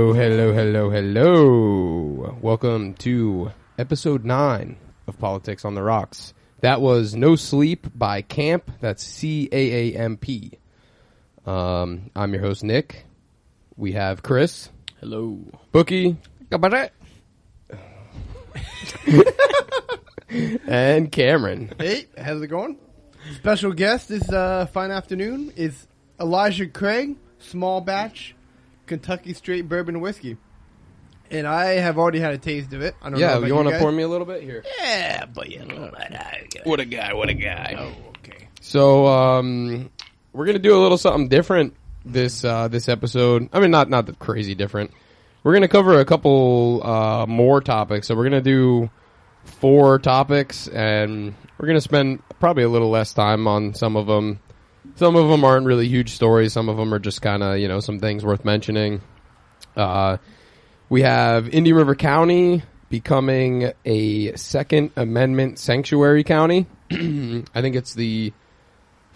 Hello. Welcome to episode 9 of Politics on the Rocks. That was No Sleep by Camp. That's C-A-A-M-P. I'm your host, Nick. We have Chris. Hello. Bookie. And Cameron. Hey, how's it going? Special guest this fine afternoon is Elijah Craig, small batch, Kentucky straight bourbon whiskey. And I have already had a taste of it. I don't know about you want to guys. pour me a little bit here? Yeah, but you know, What a guy. Oh, okay. So, we're going to do a little something different this episode. I mean, not that crazy different. We're going to cover a couple more topics. So we're going to do 4 topics, and we're going to spend probably a little less time on some of them. Some of them aren't really huge stories. Some of them are just kind of, some things worth mentioning. We have Indian River County becoming a Second Amendment sanctuary county. I think it's the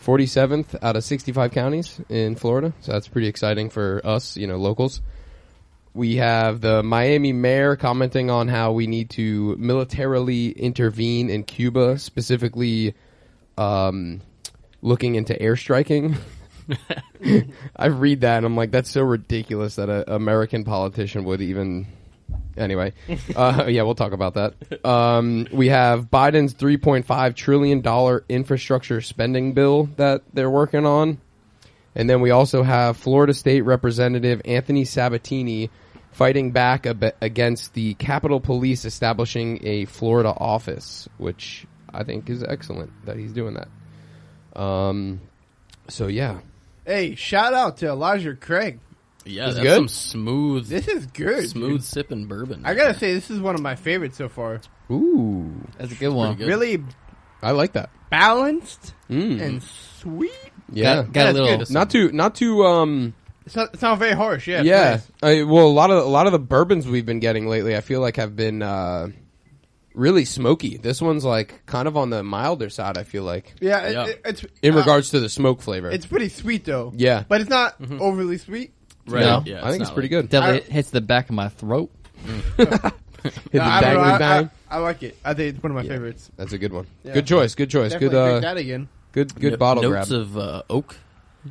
47th out of 65 counties in Florida. So that's pretty exciting for us, locals. We have the Miami mayor commenting on how we need to militarily intervene in Cuba, specifically looking into airstriking. I read that and I'm like, that's so ridiculous that an American politician would even... Anyway, we'll talk about that. We have Biden's $3.5 trillion infrastructure spending bill that they're working on. And then we also have Florida State Representative Anthony Sabatini fighting back against the Capitol Police establishing a Florida office, which I think is excellent that he's doing that. So yeah. Hey, shout out to Elijah Craig. Yeah, This that's good? some smooth. This is good. Smooth dude. sipping bourbon. I gotta say, this is one of my favorites so far. Ooh, That's a good one. Good. Really I like that. balanced Mm. and sweet. Yeah, Got a That's little. good. not too. It's not very harsh. Yeah. Yeah. it's nice. Well, a lot of the bourbons we've been getting lately, I feel like have been really smoky. This one's like kind of on the milder side. I feel like Yeah. Yeah. It's in regards to the smoke flavor. It's pretty sweet though. Yeah. But it's not overly sweet. Right. No. Yeah, I think it's not pretty like- good. Definitely hits the back of my throat. Hit the No, I don't know, dangly bang. I like it. I think it's one of my favorites. That's a good one. Yeah. Good choice. Definitely drink Good. that again. Good bottle Notes grab. of oak.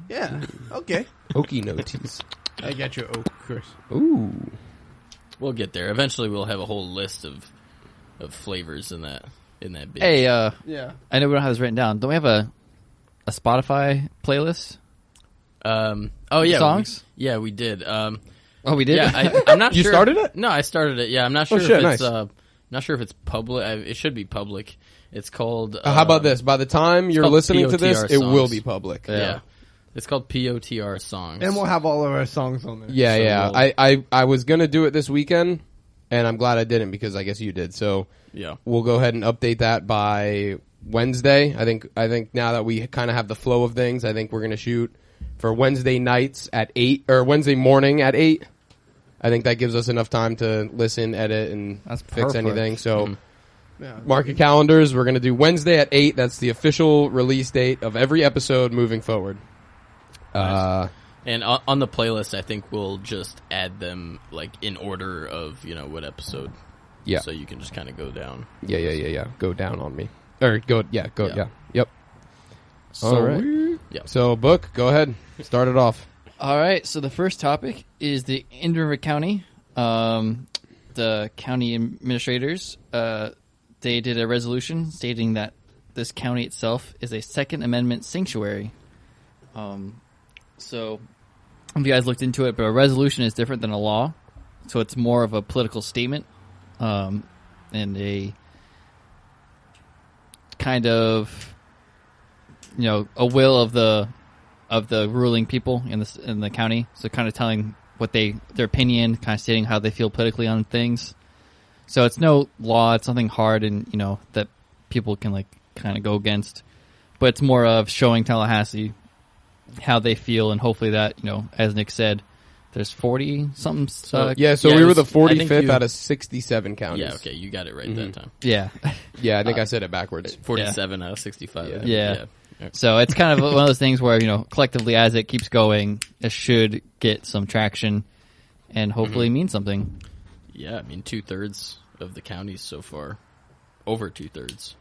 Yeah. Okay. Oaky noties. I got your oak, Chris. Ooh. We'll get there. Eventually, we'll have a whole list of flavors in that bitch. Hey, Yeah. I know we don't have this written down. Don't we have a Spotify playlist? Oh yeah, Songs? we did. Oh, we did. Yeah, I'm not You sure. started it? No, I started it. Yeah, I'm not sure shit, if it's nice. not sure if it's public. It should be public. It's called. How about this? By the time you're called listening to this, POTR it will songs. be public. Yeah. It's called POTR songs. And we'll have all of our songs on there. Yeah, So yeah. we'll- I was gonna do it this weekend, and I'm glad I didn't because I guess you did. So yeah. we'll go ahead and update that by Wednesday. I think now that we kind of have the flow of things, I think we're gonna shoot for Wednesday nights at 8 or Wednesday morning at 8. I think that gives us enough time to listen, edit, and That's fix perfect. anything. So Yeah. mark your calendars. We're gonna do Wednesday at 8. That's the official release date of every episode moving forward. And on the playlist, I think we'll just add them like in order of what episode. Yeah. So you can just kind of go down. Yeah. Go down on me. Or go. Yeah. Yep. So, All right. Yeah. So, Book, go ahead. Start it off. All right. So the first topic is the Indian River County. The county administrators they did a resolution stating that this county itself is a Second Amendment sanctuary. So, if you guys looked into it, but a resolution is different than a law, so it's more of a political statement, and a kind of, a will of the ruling people in the county. So, kind of telling what their opinion, kind of stating how they feel politically on things. So it's no law; it's nothing hard, and that people can kind of go against. But it's more of showing Tallahassee how they feel, and hopefully that, as Nick said, there's 40 something. So Yeah, we were this- the I think 45th you- out of 67 counties. Yeah. Okay, you got it right that time. Yeah. Yeah, I think I said it backwards. 47 out of 65. Yeah. So it's kind of one of those things where, collectively as it keeps going, it should get some traction. and hopefully mean something. Yeah, I mean 2/3 of the counties so far, over 2/3.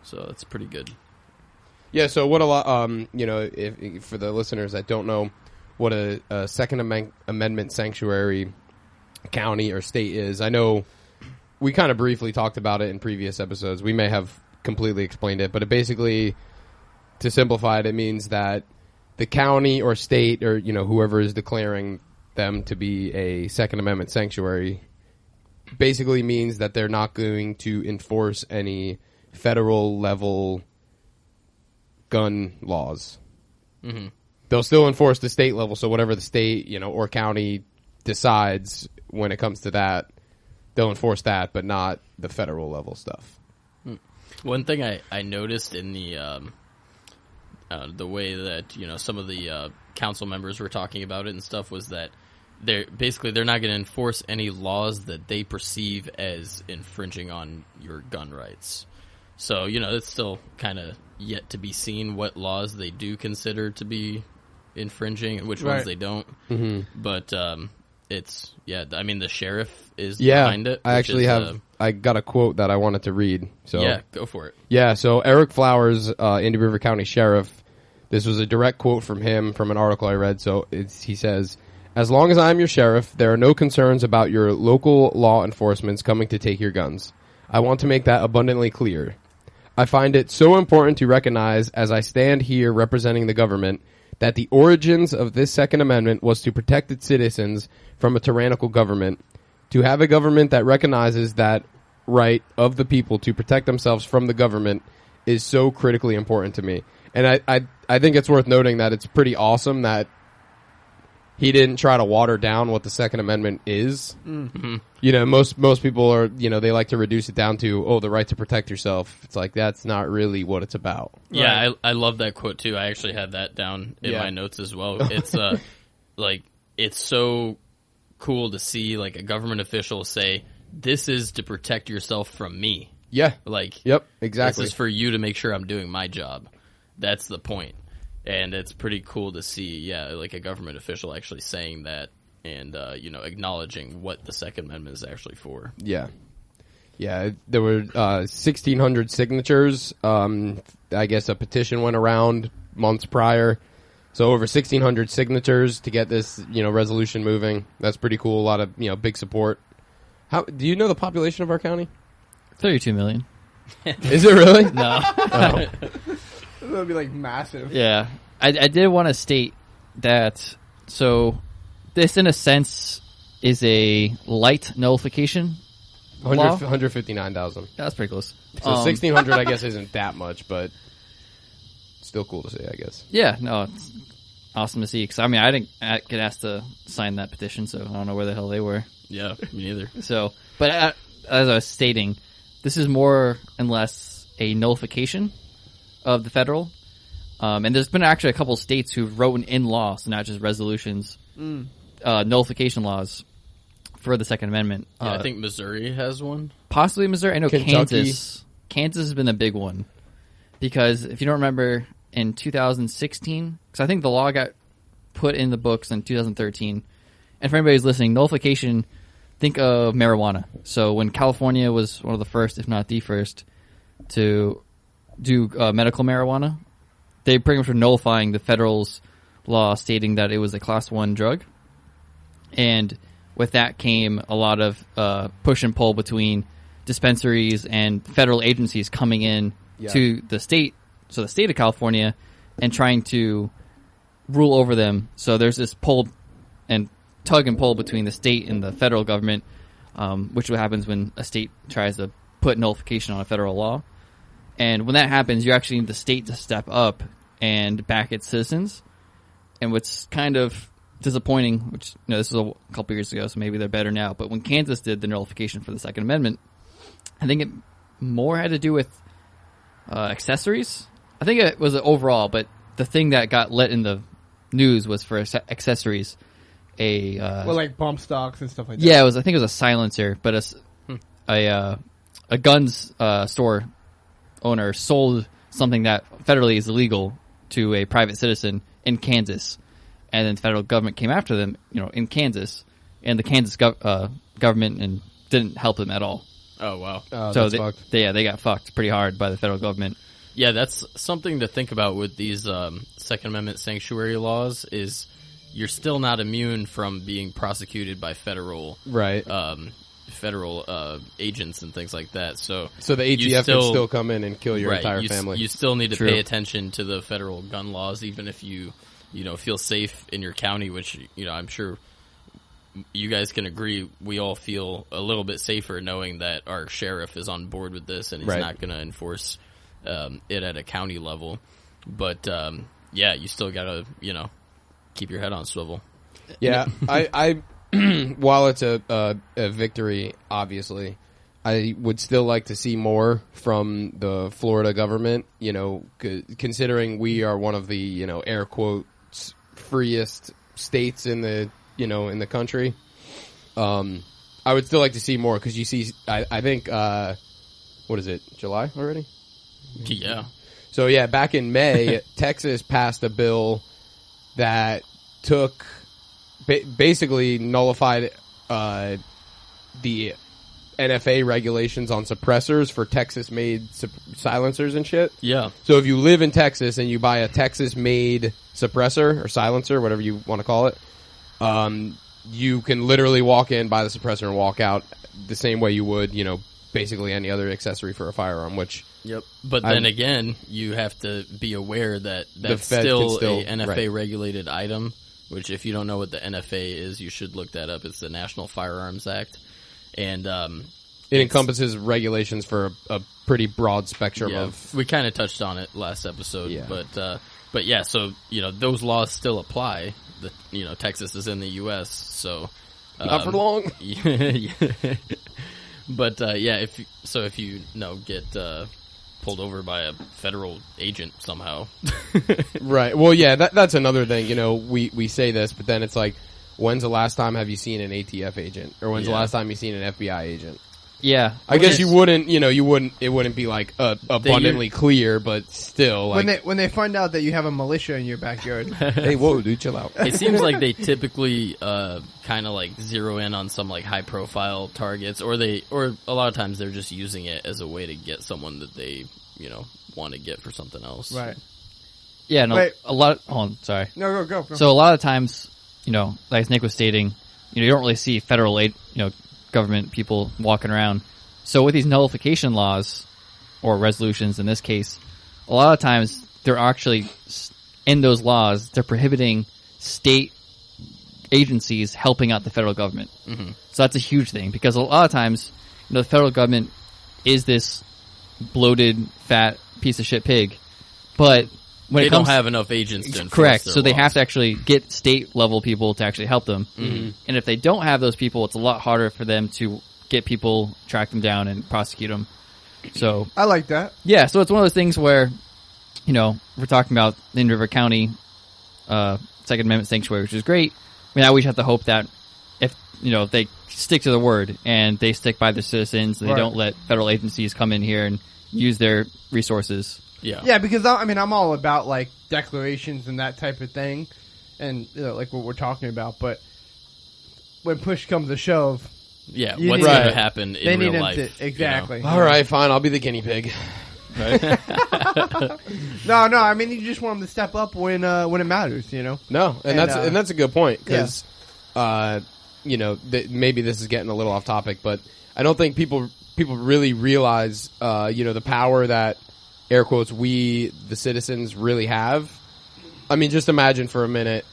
So that's pretty good. Yeah. So what a lot, if for the listeners that don't know what a Second Amendment sanctuary county or state is, I know we kind of briefly talked about it in previous episodes. We may have completely explained it, but it basically, to simplify it, it means that the county or state or, whoever is declaring them to be a Second Amendment sanctuary basically means that they're not going to enforce any federal level gun laws. Mm-hmm. They'll still enforce the state level, so whatever the state, or county decides when it comes to that, they'll enforce that, but not the federal level stuff. One thing I noticed in the way that some of the council members were talking about it and stuff was that they're not going to enforce any laws that they perceive as infringing on your gun rights. So it's still kind of yet to be seen what laws they do consider to be infringing and which ones they don't. Mm-hmm. But it's I mean the sheriff is behind it. I actually I got a quote that I wanted to read. So yeah, go for it. Yeah, so Eric Flowers, Indian River County Sheriff, this was a direct quote from him from an article I read. So he says, "As long as I'm your sheriff, there are no concerns about your local law enforcement coming to take your guns. I want to make that abundantly clear. I find it so important to recognize, as I stand here representing the government, that the origins of this Second Amendment was to protect its citizens from a tyrannical government. To have a government that recognizes that right of the people to protect themselves from the government is so critically important to me." And I think it's worth noting that it's pretty awesome that he didn't try to water down what the Second Amendment is. Mm-hmm. Most people are, they like to reduce it down to, the right to protect yourself. It's like, that's not really what it's about. Yeah, right. I love that quote too. I actually had that down in my notes as well. It's it's so cool to see like a government official say, "This is to protect yourself from me." Yeah. Yep, exactly. This is for you to make sure I'm doing my job. That's the point. And it's pretty cool to see, like a government official actually saying that and, acknowledging what the Second Amendment is actually for. Yeah. Yeah, there were 1,600 signatures. I guess a petition went around months prior. So over 1,600 signatures to get this, resolution moving. That's pretty cool. A lot of, big support. Do you know the population of our county? 32 million. Is it really? No. Oh. That would be like massive. Yeah. I did want to state that, so this in a sense is a light nullification law. 159,000. That's pretty close. So 1,600 I guess isn't that much, but still cool to see, I guess. Yeah, no, it's awesome to see. Because, I mean, I didn't get asked to sign that petition, so I don't know where the hell they were. Yeah, me neither. So, but as I was stating, this is more and less a nullification of the federal. And there's been actually a couple of states who've written in law, so not just resolutions, nullification laws for the Second Amendment. Yeah, I think Missouri has one. Possibly Missouri. I know Kentucky. Kansas has been a big one. Because if you don't remember, in 2016, because I think the law got put in the books in 2013. And for anybody who's listening, nullification, think of marijuana. So when California was one of the first, if not the first, to do medical marijuana, they pretty much were nullifying the federal's law stating that it was a class 1 drug. And with that came a lot of push and pull between dispensaries and federal agencies coming in to the state, so the state of California, and trying to rule over them. So there's this pull and tug and pull between the state and the federal government, which what happens when a state tries to put nullification on a federal law. And when that happens, you actually need the state to step up and back its citizens. And what's kind of disappointing, which this was a couple years ago, so maybe they're better now, but when Kansas did the nullification for the Second Amendment, I think it more had to do with accessories. I think it was overall, but the thing that got let in the news was for accessories. Like bump stocks and stuff like that. Yeah, I think it was a silencer, but a guns store owner sold something that federally is illegal to a private citizen in Kansas, and then the federal government came after them, in Kansas, and the Kansas government and didn't help them at all. Oh wow. So that's fucked. they got fucked pretty hard by the federal government. Yeah, that's something to think about with these Second Amendment sanctuary laws. Is you're still not immune from being prosecuted by federal Right. agents and things like that. So So the ATF can still come in and kill your entire family. You still need to True. pay attention to the federal gun laws, even if you feel safe in your county, which I'm sure you guys can agree. We all feel a little bit safer knowing that our sheriff is on board with this and he's Right. not going to enforce it at a county level. But yeah, you still gotta keep your head on swivel. Yeah, I while it's a victory, obviously, I would still like to see more from the Florida government. Considering we are one of the air quotes freest states in the in the country. I would still like to see more because you see, I think what is it, July already? Yeah. So yeah, back in May, Texas passed a bill that took basically nullified the NFA regulations on suppressors for Texas-made silencers and shit. Yeah. So if you live in Texas and you buy a Texas-made suppressor or silencer, whatever you want to call it, you can literally walk in, buy the suppressor, and walk out the same way you would, basically any other accessory for a firearm, which... Yep. But then again, you have to be aware that that's Fed still can a NFA right. regulated item, which if you don't know what the NFA is, you should look that up. It's the National Firearms Act. And it encompasses regulations for a pretty broad spectrum of... We kind of touched on it last episode, Yeah. but yeah, so, those laws still apply. Texas is in the U.S., so... Not for long. Yeah. But, yeah, if you get pulled over by a federal agent somehow. Right. Well, yeah, that's another thing. We say this, but then it's like, when's the last time have you seen an ATF agent? Or when's the last time you've seen an FBI agent? Yeah. I guess you wouldn't, it wouldn't be like abundantly clear, but still. Like, when they find out that you have a militia in your backyard. hey, whoa, dude, chill out. It seems like they typically kind of like zero in on some like high profile targets, or a lot of times they're just using it as a way to get someone that they want to get for something else. Right. Yeah, no, Wait. a lot. Hold on, sorry. No, go. So a lot of times, like Nick was stating, you don't really see federal aid, government people walking around. So with these nullification laws or resolutions in this case, a lot of times they're actually in those laws, they're prohibiting state agencies helping out the federal government. Mm-hmm. So that's a huge thing because a lot of times, the federal government is this bloated, fat piece of shit pig, but when They it comes don't have enough agents to enforce correct, their so they laws. have to actually get state level people to actually help them. Mm-hmm. And if they don't have those people, it's a lot harder for them to get people, track them down, and prosecute them. So I like that. yeah, so it's one of those things where, we're talking about in River County, Second Amendment sanctuary, which is great. Now we just have to hope that if they stick to the word and they stick by their citizens, and they Right. don't let federal agencies come in here and use their resources. Yeah, because I'm all about like declarations and that type of thing, and like what we're talking about. But when push comes to shove, Yeah, You what's need- going Right. to happen they in need real them life? to exactly. All right, fine, I'll be the guinea pig. No, I mean you just want them to step up when it matters. No, And, that's a good point because, maybe this is getting a little off topic, but I don't think people really realize, the power that air quotes we the citizens really have. I mean, just imagine for a minute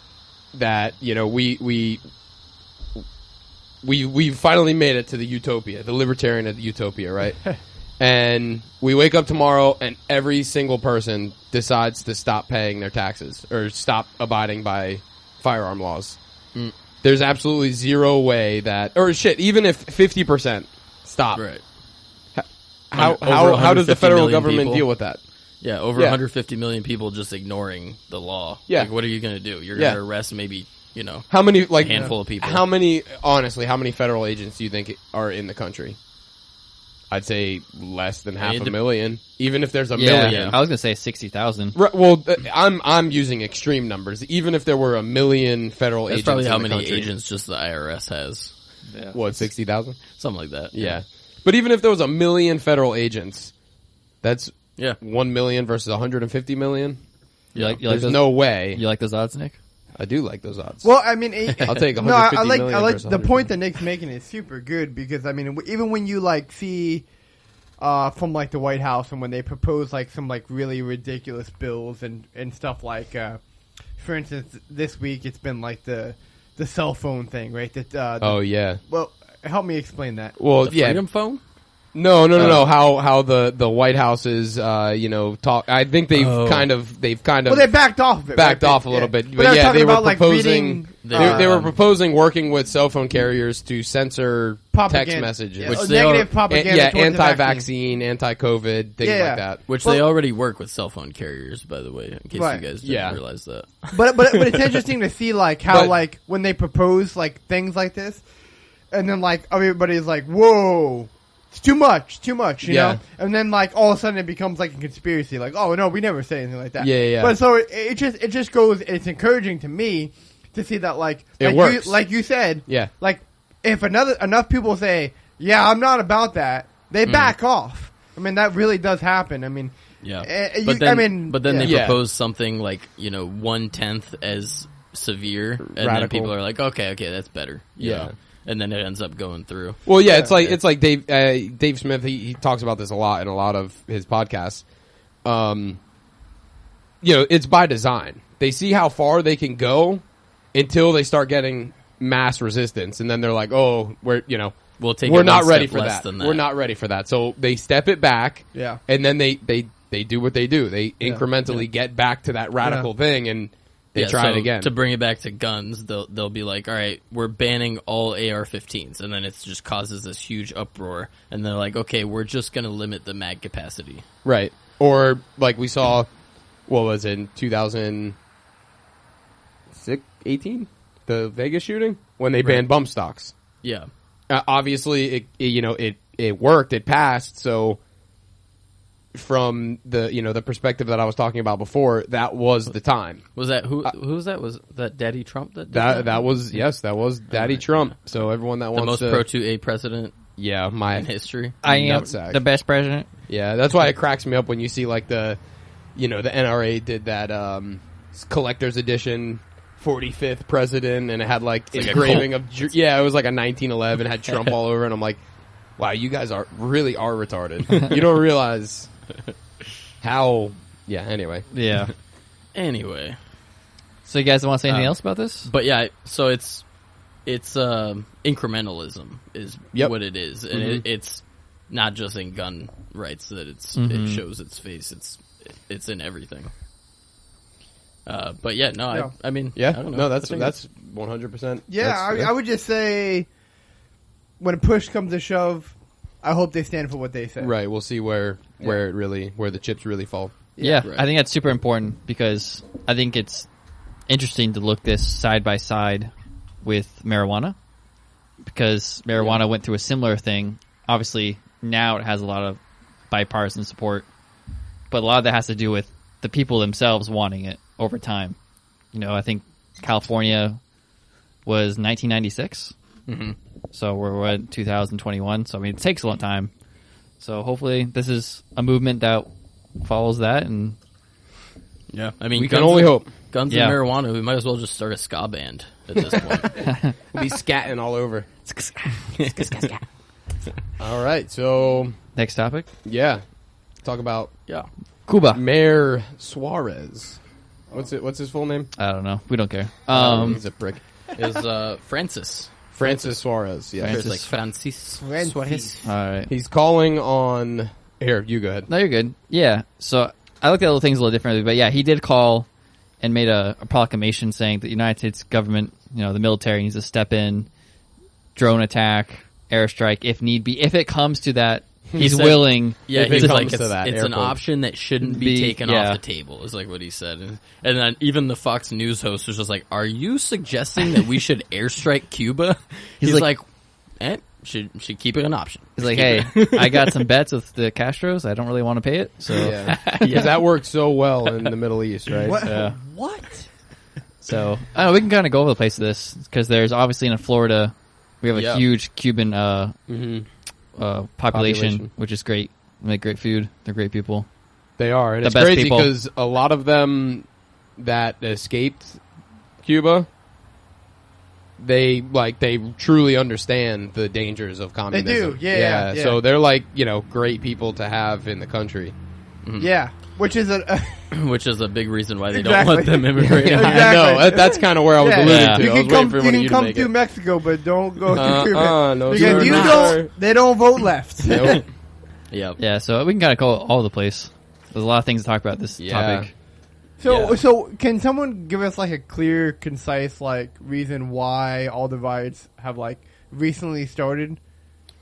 that we finally made it to the utopia, the libertarian of the utopia, right? And we wake up tomorrow and every single person decides to stop paying their taxes or stop abiding by firearm laws. There's absolutely zero way that, or shit, even if 50% stop, Right. how Over does the 150 federal million government people. deal with that? Yeah, over Yeah. 150 million people just ignoring the law. Yeah. Like, what are you going to do? You're going Yeah. to arrest maybe, How many, like, handful of people. How many, honestly, how many federal agents do you think are in the country? I'd say less than half It a dep- million. Even if there's a Yeah, million. I was gonna say 60,000. Right, well, I'm using extreme numbers. Even if there were a million federal That's agents probably in how the many country, agents just the IRS has. what 60,000? Something like that. Yeah, but even if there was a million federal agents, that's Yeah. 1 million versus 150 million. You like There's those, no way. You like those odds, Nick? I do like those odds. Well, I mean, I'll take no, I 150 like million I like versus the point 150. that Nick's making is super good because I mean, even when you like see from like the White House and when they propose like some like really ridiculous bills and stuff like, for instance, this week it's been like the cell phone thing, right? Oh yeah. Well, help me explain that. Well, The yeah. Freedom Phone? No. How the White House is, talk. I think they've kind of Well, they backed off of it. backed right? off a little bit, But but I was yeah, talking they were about, like, proposing. reading, They were proposing working with cell phone carriers to censor propaganda, text messages, yeah, Which oh, they negative are- propaganda. yeah, towards the vaccine. anti-vaccine, anti-COVID, things Yeah. like that. Which Well- they already work with cell phone carriers, by the way, in case Right. you guys didn't Yeah. realize that. But it's interesting to see like how But- like when they propose like things like this, and then like everybody's like, "Whoa, it's too much, you Yeah. know." And then like all of a sudden it becomes like a conspiracy, like, "Oh no, we never say anything like that." Yeah. But so it just goes. It's encouraging to me to see that like It works. like you said, Yeah. like if enough people say, "Yeah, I'm not about that," they back off. I mean, that really does happen. I mean, Yeah. but then they Yeah. propose something like, 1/10 as severe, and then Radical. people are like, okay, that's better. you Yeah. know? And then it ends up going through. Well, yeah, it's like Dave Smith. He talks about this a lot in a lot of his podcasts. It's by design. They see how far they can go until they start getting mass resistance, and then they're like, "Oh, We'll take we're it not one ready step for less that. than that. We're not ready for that." So they step it back, Yeah. and then they do what they do. They incrementally get back to that radical thing, and they try it so again. To bring it back to guns, they'll be like, all right, we're banning all AR-15s, and then it just causes this huge uproar, and they're like, okay, we're just going to limit the mag capacity. Right. Or like we saw, what was it, in 2018? The Vegas shooting? When they banned bump stocks. Yeah. Obviously, it worked, it passed, so from the perspective that I was talking about before, that was the time. Was that, who was that? Was that Daddy Trump that did That was Daddy Trump. So everyone that the wants most to... pro-2A president Yeah, in history? I am Nutsack. the best president. Yeah, that's why it cracks me up when you see like the NRA did that collector's edition 45th president, and it had like like a engraving of it was like a 1911, had Trump all over, and I'm like, wow, you guys are retarded. You don't realize how. Yeah. Anyway. Yeah. Anyway. So you guys want to say anything else about this? But yeah, so it's incrementalism is Yep. what it is, and Mhm. it's not just in gun rights that it shows its face. It's in everything. But yeah, no, No. I mean, Yeah. I don't know. No, I that's think 100%. Yeah, I would just say when push comes to shove, I hope they stand for what they say. Right. We'll see where the chips really fall. Yeah, right. I think that's super important because I think it's interesting to look this side by side with marijuana because marijuana went through a similar thing. Obviously, now it has a lot of bipartisan support, but a lot of that has to do with the people themselves wanting it over time. I think California was 1996. Mm-hmm. So we're at 2021. So I mean, it takes a long time. So hopefully, this is a movement that follows that, and Yeah, I mean, We can only hope. Guns Yeah. and marijuana. We might as well just start a ska band at this point. We'll be scatting all over. All right. So next topic, yeah, talk about Yeah, Cuba. Mayor Suarez. What's his full name? I don't know. We don't care. He's a prick. is Francis? Francis Suarez. Yeah. It's like Francis Suarez. All right. He's calling on. Here, you go ahead. No, you're good. Yeah. So I looked at little things a little differently, but yeah, he did call and made a proclamation saying that the United States government, the military needs to step in, drone attack, airstrike if need be. If it comes to that, he's said- willing. Yeah, If it he's comes like, to that, it's air an quotes. option that shouldn't be Be- taken yeah. off the table, is like what he said. And then even the Fox News host was just like, are you suggesting that we should airstrike Cuba? He's like- like should keep it an option. He's like, hey, I got some bets with the Castros. I don't really want to pay it. So Yeah, because that works so well in the Middle East, right? What? Yeah. What? So I don't know, we can kind of go over the place of this because there's obviously in Florida we have a huge Cuban population, which is great. They make great food. They're great people. They are, and The it's best crazy people. because a lot of them that escaped Cuba, they truly understand the dangers of communism. do, yeah. So they're like great people to have in the country. Yeah, which is a Which is a big reason why they Exactly. don't want them immigrating. Exactly. I know that's kind of where I was alluding Yeah. to. you I was can waiting come. for You one of can you to come make through it. Mexico, but don't go through Cuba No, because sir. they don't vote left. Nope. Yeah. Yeah, so we can kind of go all over the place. There's a lot of things to talk about this topic. So can someone give us like a clear, concise reason why all the riots have recently started?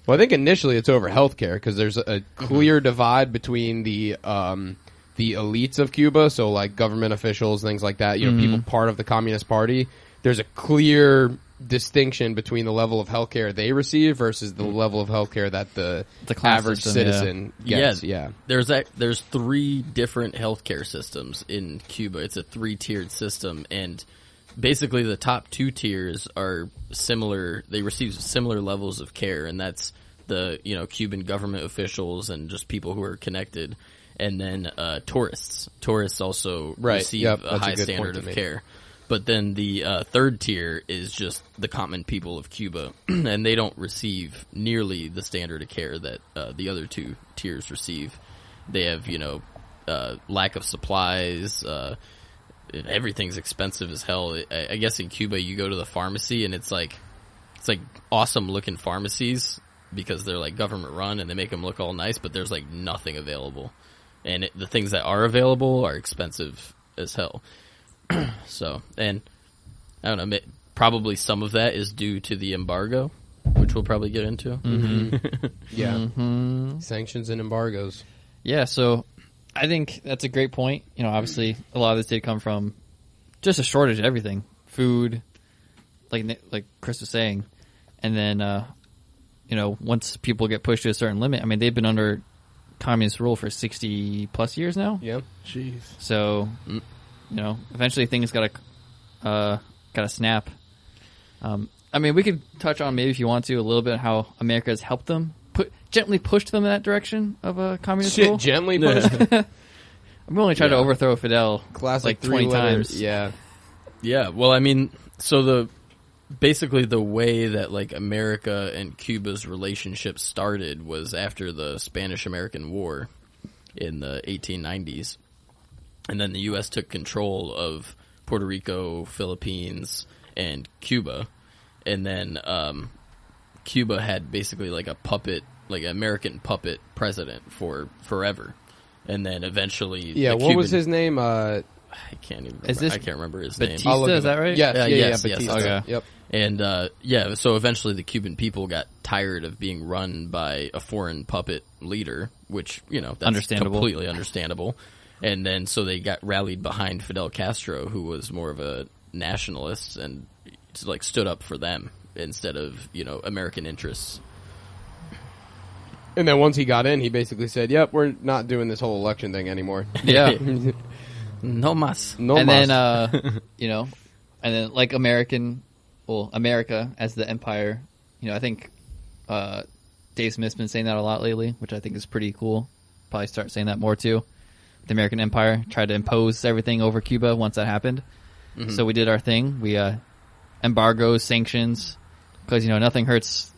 Well, I think initially it's over healthcare because there's a clear divide between the elites of Cuba, so like government officials, things like that. People part of the Communist Party. There's a clear distinction between the level of healthcare they receive versus the level of healthcare that the class average system, citizen gets. Yeah. There's 3 different healthcare systems in Cuba. It's a 3-tiered system, and basically the top 2 tiers are similar. They receive similar levels of care, and that's the Cuban government officials and just people who are connected, and then tourists. Tourists also receive Yep, a that's a high good standard point to of make. care. But then the 3rd tier is just the common people of Cuba, and they don't receive nearly the standard of care that the other 2 tiers receive. They have, lack of supplies. Everything's expensive as hell. I guess in Cuba you go to the pharmacy and it's like awesome looking pharmacies because they're like government run and they make them look all nice, but there's like nothing available, and the things that are available are expensive as hell. So, and I don't know, probably some of that is due to the embargo, which we'll probably get into. Yeah. Sanctions and embargoes. Yeah, so I think that's a great point. Obviously, a lot of this did come from just a shortage of everything. Food, like Chris was saying. And then, once people get pushed to a certain limit, I mean, they've been under communist rule for 60-plus years now. Yeah. Jeez. So, eventually things gotta snap. I mean, we could touch on maybe if you want to a little bit how America has helped them, gently pushed them in that direction of a communist rule. Gently pushed. I'm only trying to overthrow Fidel Classic 20 letters. times. Yeah. Yeah, well, I mean, so basically the way that like America and Cuba's relationship started was after the Spanish-American War in the 1890s. And then the U.S. took control of Puerto Rico, Philippines, and Cuba. And then Cuba had basically like a puppet, like an American puppet president for forever. And then eventually... Yeah, what was his name? I can't even remember. I can't remember his name. Batista, is that right? Yes, Yes, Batista. okay. Yep. And so eventually the Cuban people got tired of being run by a foreign puppet leader, which, that's Understandable. completely understandable. And then so they got rallied behind Fidel Castro, who was more of a nationalist and like stood up for them instead of, American interests. And then once he got in, he basically said, "Yep, we're not doing this whole election thing anymore." Yeah. No mas. No And mas. then, and then like America as the empire, I think Dave Smith's been saying that a lot lately, which I think is pretty cool. Probably start saying that more too. The American empire tried to impose everything over Cuba once that happened. Mm-hmm. So we did our thing. We embargoes, sanctions, because nothing hurts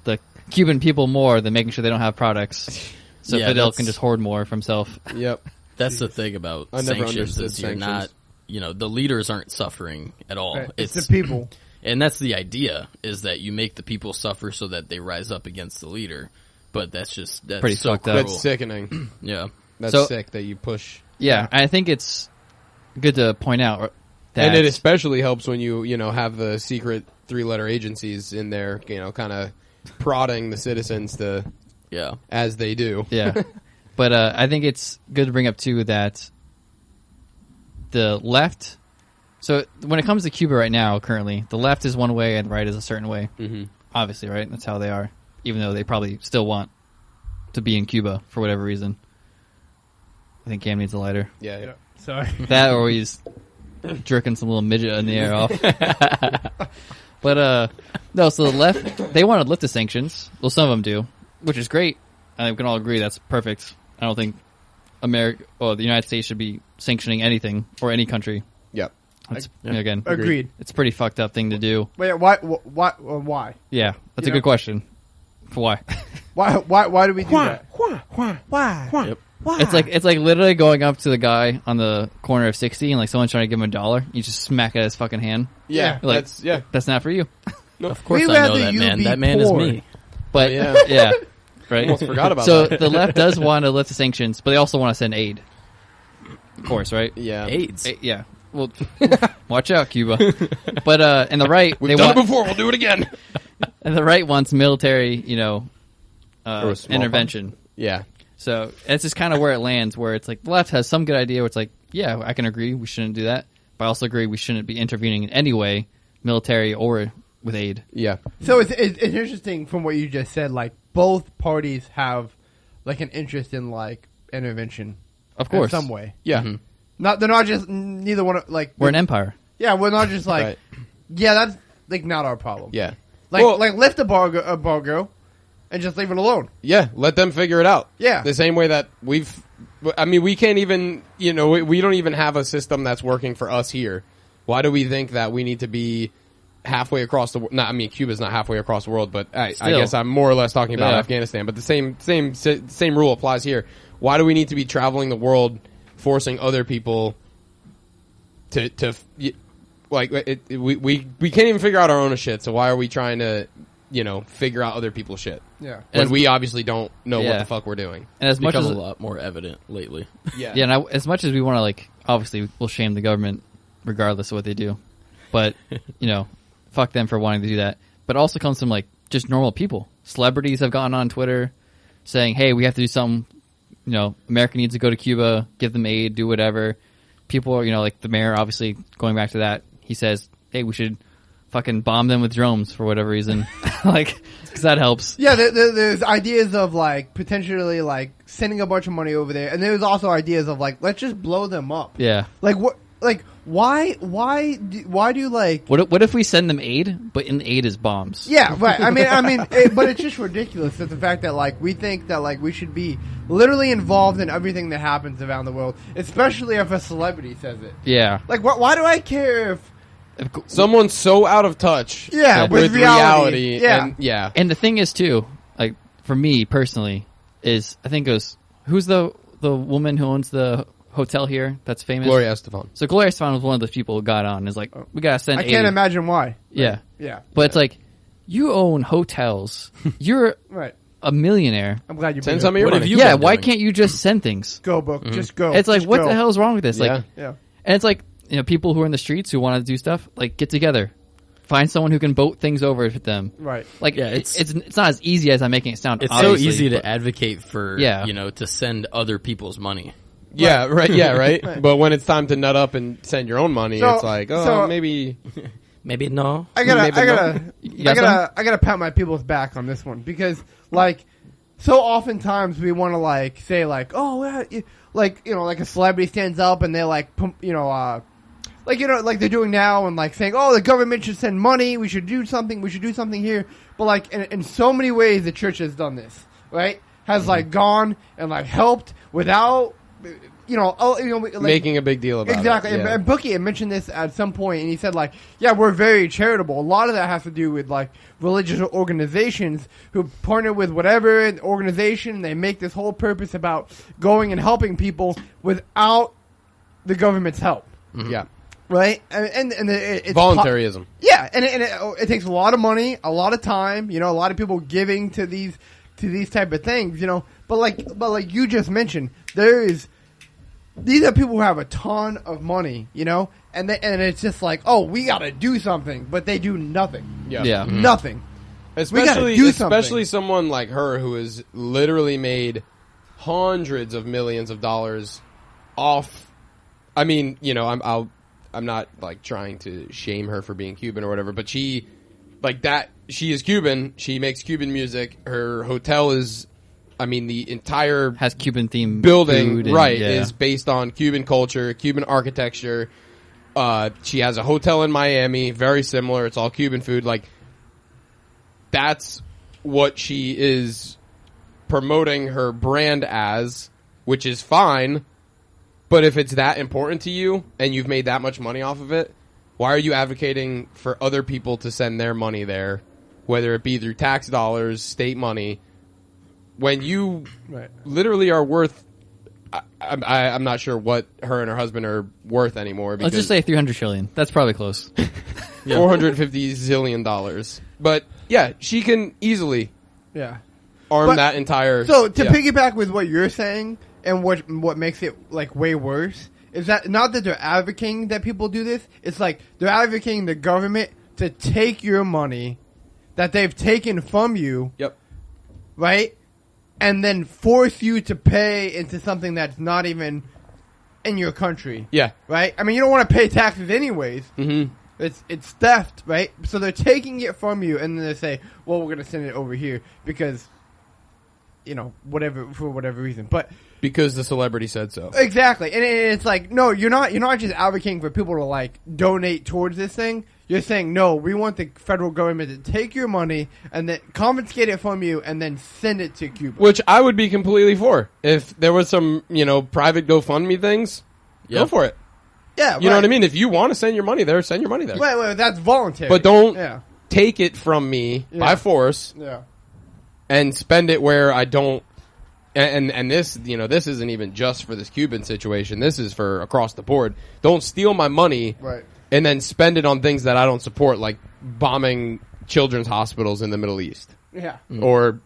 the Cuban people more than making sure they don't have products. So Fidel can just hoard more for himself. Yep. That's the thing about I never sanctions understood is you're sanctions. not, the leaders aren't suffering at all. Right. It's the people. And that's the idea, is that you make the people suffer so that they rise up against the leader. But that's Pretty so fucked up. cruel. That's sickening. Yeah. That's So- sick that you push. Yeah, I think it's good to point out that And it especially helps when you have the secret 3-letter agencies in there, kind of prodding the citizens to Yeah. as they do. Yeah. But I think it's good to bring up, too, that the left... So when it comes to Cuba right now, currently, the left is one way and the right is a certain way. Mm-hmm. Obviously, right? That's how they are. even though they probably still want to be in Cuba for whatever reason. I think Cam needs a lighter. Yeah. Sorry. That or he's jerking some little midget in the air off. But no, so the left, they want to lift the sanctions. Well, some of them do, which is great. I think we can all agree that's perfect. I don't think the United States should be sanctioning anything or any country. Yep. Again, Agreed. it's a pretty fucked up thing to do. Wait, why? Yeah, that's You a know- good question. Why? Why do we do that? Yep. It's like literally going up to the guy on the corner of 60 and like someone's trying to give him $1. You just smack at his fucking hand. Yeah. Like, That's That's not for you. Of course We'd I know rather that you man. be That man poor. is me. But Yeah. yeah, right. Almost forgot about So that. the left does want to lift the sanctions, but they also want to send aid. Of course, right? Yeah. AIDS. Yeah. Well, watch out, Cuba. But and the right, We've they done want, it before. We'll do it again. and the right wants military, Or smallpox. intervention. Yeah. So it's just kind of where it lands, where it's like the left has some good idea where it's like, yeah, I can agree we shouldn't do that, but I also agree we shouldn't be intervening in any way, military or with aid. Yeah. So it's interesting from what you just said. Like both parties have like an interest in like intervention, Of course. in some way. Yeah. Mhm. They're not just neither one. Like We're an empire. yeah, we're not just like Right. yeah, that's like not our problem. Yeah. Like Well- like lift embargo and just leave it alone. Yeah, let them figure it out. Yeah. The same way that we can't even, we don't even have a system that's working for us here. Why do we think that we need to be halfway across the world? Cuba's not halfway across the world, but I Still. guess I'm more or less talking about Yeah. Afghanistan. But the same rule applies here. Why do we need to be traveling the world, forcing other people we can't even figure out our own shit, so why are we trying to, figure out other people's shit? Yeah. When As- we obviously don't know what Yeah. the fuck we're doing. And as much Become as a lot more evident lately. Yeah. yeah, and as much as we want to like, obviously we'll shame the government regardless of what they do, but fuck them for wanting to do that. But it also comes from like just normal people. Celebrities have gone on Twitter saying, "Hey, we have to do something. America needs to go to Cuba, give them aid, do whatever." People are, like the mayor, obviously going back to that. He says, "Hey, we should fucking bomb them with drones for whatever reason," like because that helps. Yeah, there's ideas of like potentially like sending a bunch of money over there, and there's also ideas of like let's just blow them up. Yeah. Like what? Like why do like? What if we send them aid, but in the aid is bombs? Yeah, right. But it's just ridiculous that the fact that like we think that like we should be literally involved in everything that happens around the world, especially if a celebrity says it. Yeah. Like, why do I care if? Someone's so out of touch Yeah, with reality. Yeah. and yeah. And the thing is too, like for me personally, is I think it was who's the woman who owns the hotel here that's famous? Gloria Estefan. So Gloria Estefan was one of the people who got on. Is like we gotta send. I can't aid. imagine why. Yeah, Yeah. but it's like you own hotels. You're Right. a millionaire. I'm glad you Send bring some of it your What have money. you Yeah, been why doing? can't you just send things? Go book. Just go. It's like Just what go. the hell is wrong with this? Yeah. Like, Yeah. and it's like people who are in the streets who want to do stuff like get together, find someone who can boat things over with them. Right. Like Yeah, it's not as easy as I'm making it sound. It's obviously, so easy but- to advocate for, Yeah. to send other people's money. Yeah, right. Yeah, right. Right. But when it's time to nut up and send your own money, So- it's like, so- maybe. Maybe no. I Maybe gotta pat my people's back on this one because like so oftentimes we want to like say like like a celebrity stands up and they're like like they're doing now and like saying the government should send money, we should do something here, but like in so many ways the church has done this, right, has like gone and like helped without like, Making a big deal about exactly. it. Yeah. And Bookie had mentioned this at some point, and he said, like, yeah, we're very charitable. A lot of that has to do with, like, religious organizations who partner with whatever organization. They make this whole purpose about going and helping people without the government's help. Yeah. Right? And it's Voluntarism. yeah, and it takes a lot of money, a lot of time, a lot of people giving to these type of things, But like you just mentioned, these are people who have a ton of money, and it's just like, we got to do something, but they do nothing. Yeah. Yeah. Nothing. Especially, do something. especially someone like her who has literally made hundreds of millions of dollars off. I mean, I'm not like trying to shame her for being Cuban or whatever, but she like that. She is Cuban. She makes Cuban music. Her hotel is, I mean, the entire Has Cuban themed building, food and- right, yeah. is based on Cuban culture, Cuban architecture. She has a hotel in Miami, very similar. It's all Cuban food. Like, that's what she is promoting her brand as, which is fine. But if it's that important to you and you've made that much money off of it, why are you advocating for other people to send their money there, whether it be through tax dollars, state money, when you Right. literally are worth? I'm not sure what her and her husband are worth anymore. Let's Because just say 300 trillion. That's probably close. $450 zillion dollars. But yeah, she can easily Yeah. arm But- that entire. So to yeah. piggyback with what you're saying, and what makes it like way worse is that not that they're advocating that people do this. It's like they're advocating the government to take your money that they've taken from you, Yep. right, and then force you to pay into something that's not even in your country, Yeah. right? I mean, you don't want to pay taxes anyways. Mm-hmm. It's theft, right? So they're taking it from you, and then they say, "Well, we're going to send it over here because, you know, whatever for whatever reason." But Because the celebrity said so. exactly, and it's like, no, you're not just advocating for people to like donate towards this thing. You're saying, no, we want the federal government to take your money and then confiscate it from you, and then send it to Cuba. Which I would be completely for. If there was some, private GoFundMe things, go Yep. for it. Yeah, You know what I mean? If you want to send your money there, send your money there. Right, that's voluntary, But don't Yeah, take it from me by Yeah. force yeah, and spend it where I don't. And this, this isn't even just for this Cuban situation. This is for across the board. Don't steal my money right. and then spend it on things that I don't support, like bombing children's hospitals in the Middle East. Yeah, Or,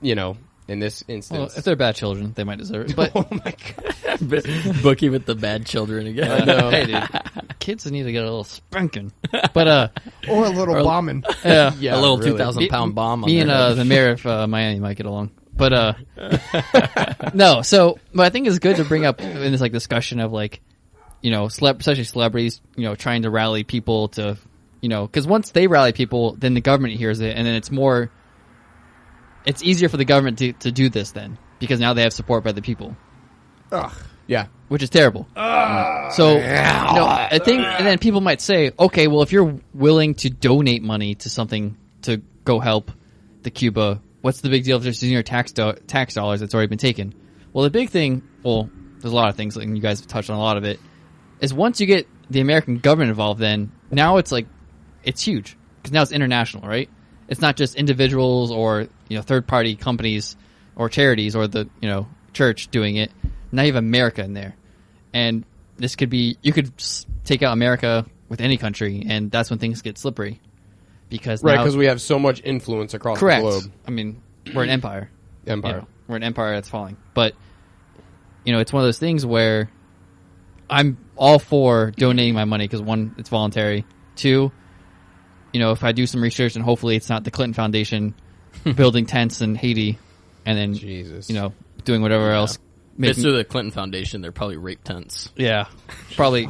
in this Well, instance. if they're bad children, they might deserve it. But Oh my god. Bookie with the bad children again. I know. hey, dude, kids need to get a little spanking. But or a little bombing. yeah, Yeah, a little really. 2,000-pound bomb on me their and head. the mayor of Miami might get along. But no. So, but I think it's good to bring up in this like discussion of like, especially celebrities, trying to rally people to, because once they rally people, then the government hears it, and then it's easier for the government to do this then because now they have support by the people, Ugh. Yeah. which is terrible. So, I think, and then people might say, okay, well, if you're willing to donate money to something to go help the Cuba, what's the big deal if just using your tax dollars that's already been taken? Well, the big thing, there's a lot of things, and you guys have touched on a lot of it, is once you get the American government involved, then now it's like, it's huge because now it's international, right? It's not just individuals or third party companies or charities or the church doing it. Now you have America in there, and this could be you could take out America with any country, and that's when things get slippery because Right, now- because we have so much influence across correct. the globe. I mean, we're an empire. Empire. We're an empire that's falling, but it's one of those things where I'm all for donating my money because one, it's voluntary. Two, if I do some research and hopefully it's not the Clinton Foundation building tents in Haiti and then Jesus. doing whatever else. If it's through the Clinton Foundation, they're probably rape tents. Yeah, probably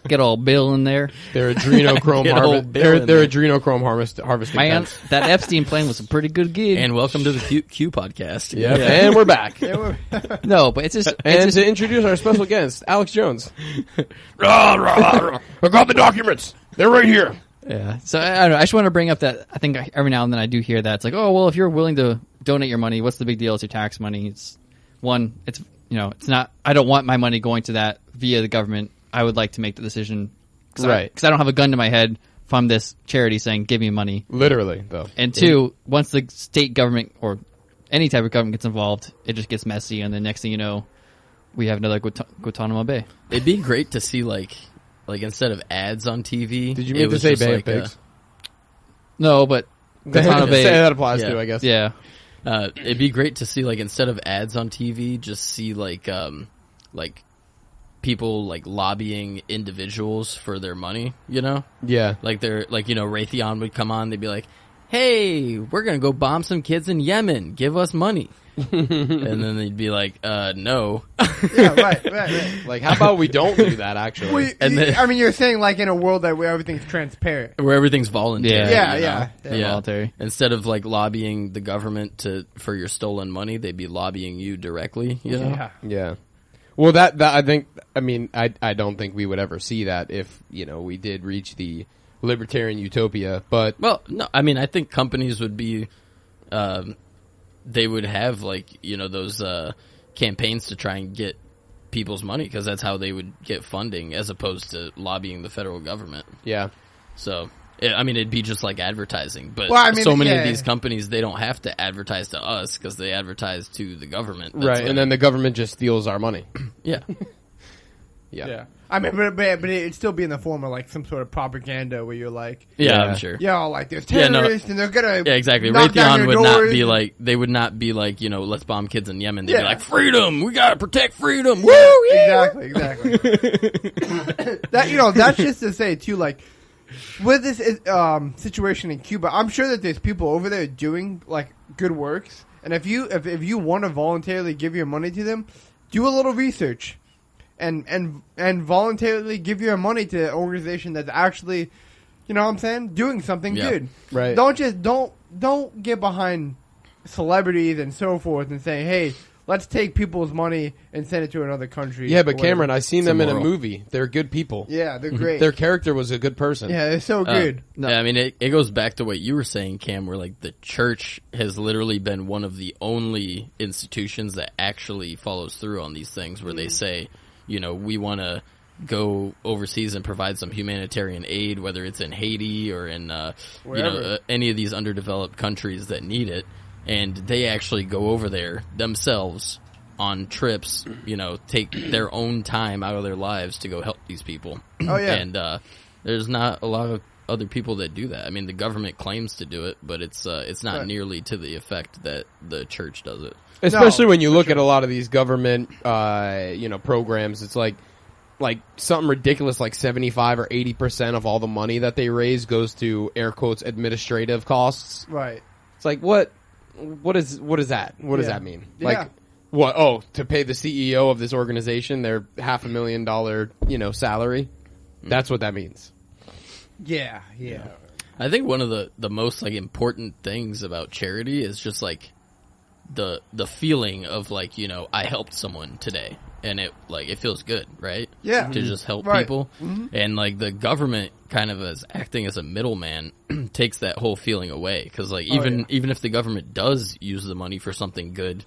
get all Bill in there. Their adrenochrome Get old Bill Their in there. adrenochrome harvesting. Man, tents. that Epstein plane was a pretty good gig. And welcome to the Q podcast. Yep. And we're back. No, but it's just And to introduce our special guest, Alex Jones. Rah, rah, rah. I got the documents. They're right here. yeah. So I don't know. I just want to bring up that I think every now and then I do hear that it's like, oh well, if you're willing to donate your money, what's the big deal? It's your tax money. It's it's not. I don't want my money going to that via the government. I would like to make the decision, Right. Because I don't have a gun to my head from this charity saying, "Give me money." Literally, though. And two, once the state government or any type of government gets involved, it just gets messy, and the next thing you know, we have another Guantanamo Bay. It'd be great to see like instead of ads on TV. Did you it mean to was say just Bay of like Pigs? No, but Guantanamo Bay. That applies Yeah. to, I guess. Yeah, it'd be great to see like instead of ads on TV, just see like people like lobbying individuals for their money. Yeah. Like they're like Raytheon would come on, they'd be like, hey, we're going to go bomb some kids in Yemen. Give us money. And then they'd be like, no. Yeah, right. Like, how about we don't do that, actually? Well, And then- I mean, you're saying like in a world where everything's transparent. Where everything's voluntary. Yeah, you know? yeah. Yeah. Voluntary. Instead of like lobbying the government for your stolen money, they'd be lobbying you directly, you know? Yeah. Yeah. Well, that I think, I mean, I don't think we would ever see that if, we did reach the libertarian utopia, but Well, no, I mean, I think companies would be, they would have like, those, campaigns to try and get people's money because that's how they would get funding as opposed to lobbying the federal government. yeah. So, I mean, it'd be just like advertising, but Well, I mean, so many yeah. of these companies, they don't have to advertise to us because they advertise to the government. That's Right, what- and then the government just steals our money. yeah. Yeah. I mean, but it'd still be in the form of like some sort of propaganda where you're like, Yeah, Yeah. I'm sure. yo, like there's Yeah, no. terrorists and they're gonna Yeah, exactly. knock down Raytheon your would not doors be and- like, they would not be like, let's bomb kids in Yemen. They'd Yeah. be like, freedom! We gotta protect freedom! Woo! Yeah! Exactly. That that's just to say too, like with this situation in Cuba, I'm sure that there's people over there doing like good works, and if you want to voluntarily give your money to them, do a little research, and voluntarily give your money to an organization that's actually, you know what I'm saying, doing something Yeah. good. Right. Don't get behind celebrities and so forth and say, hey, let's take people's money and send it to another country. Yeah, or but whatever. Cameron, I seen It's them in a immoral. movie. They're good people. Yeah, they're great. Their character was a good person. Yeah, they're so good. No. Yeah, I mean, it goes back to what you were saying, Cam, where like the church has literally been one of the only institutions that actually follows through on these things where they say, we want to go overseas and provide some humanitarian aid, whether it's in Haiti or in, Wherever. any of these underdeveloped countries that need it. And they actually go over there themselves on trips, take their own time out of their lives to go help these people. Oh, yeah. And there's not a lot of other people that do that. I mean, the government claims to do it, but it's not Right. nearly to the effect that the church does it. Especially No, when you look at a lot of these government, programs, it's like something ridiculous, like 75 or 80% of all the money that they raise goes to air quotes administrative costs. Right. It's like what is that? What does Yeah. that mean? Yeah. Like what? Oh, to pay the CEO of this organization their $500,000, salary. That's what that means. Yeah. I think one of the most like important things about charity is just like the feeling of like, I helped someone today and it feels good, right? Yeah. To just help Right. people. And like the government kind of as acting as a middleman takes that whole feeling away. Cause like even if the government does use the money for something good,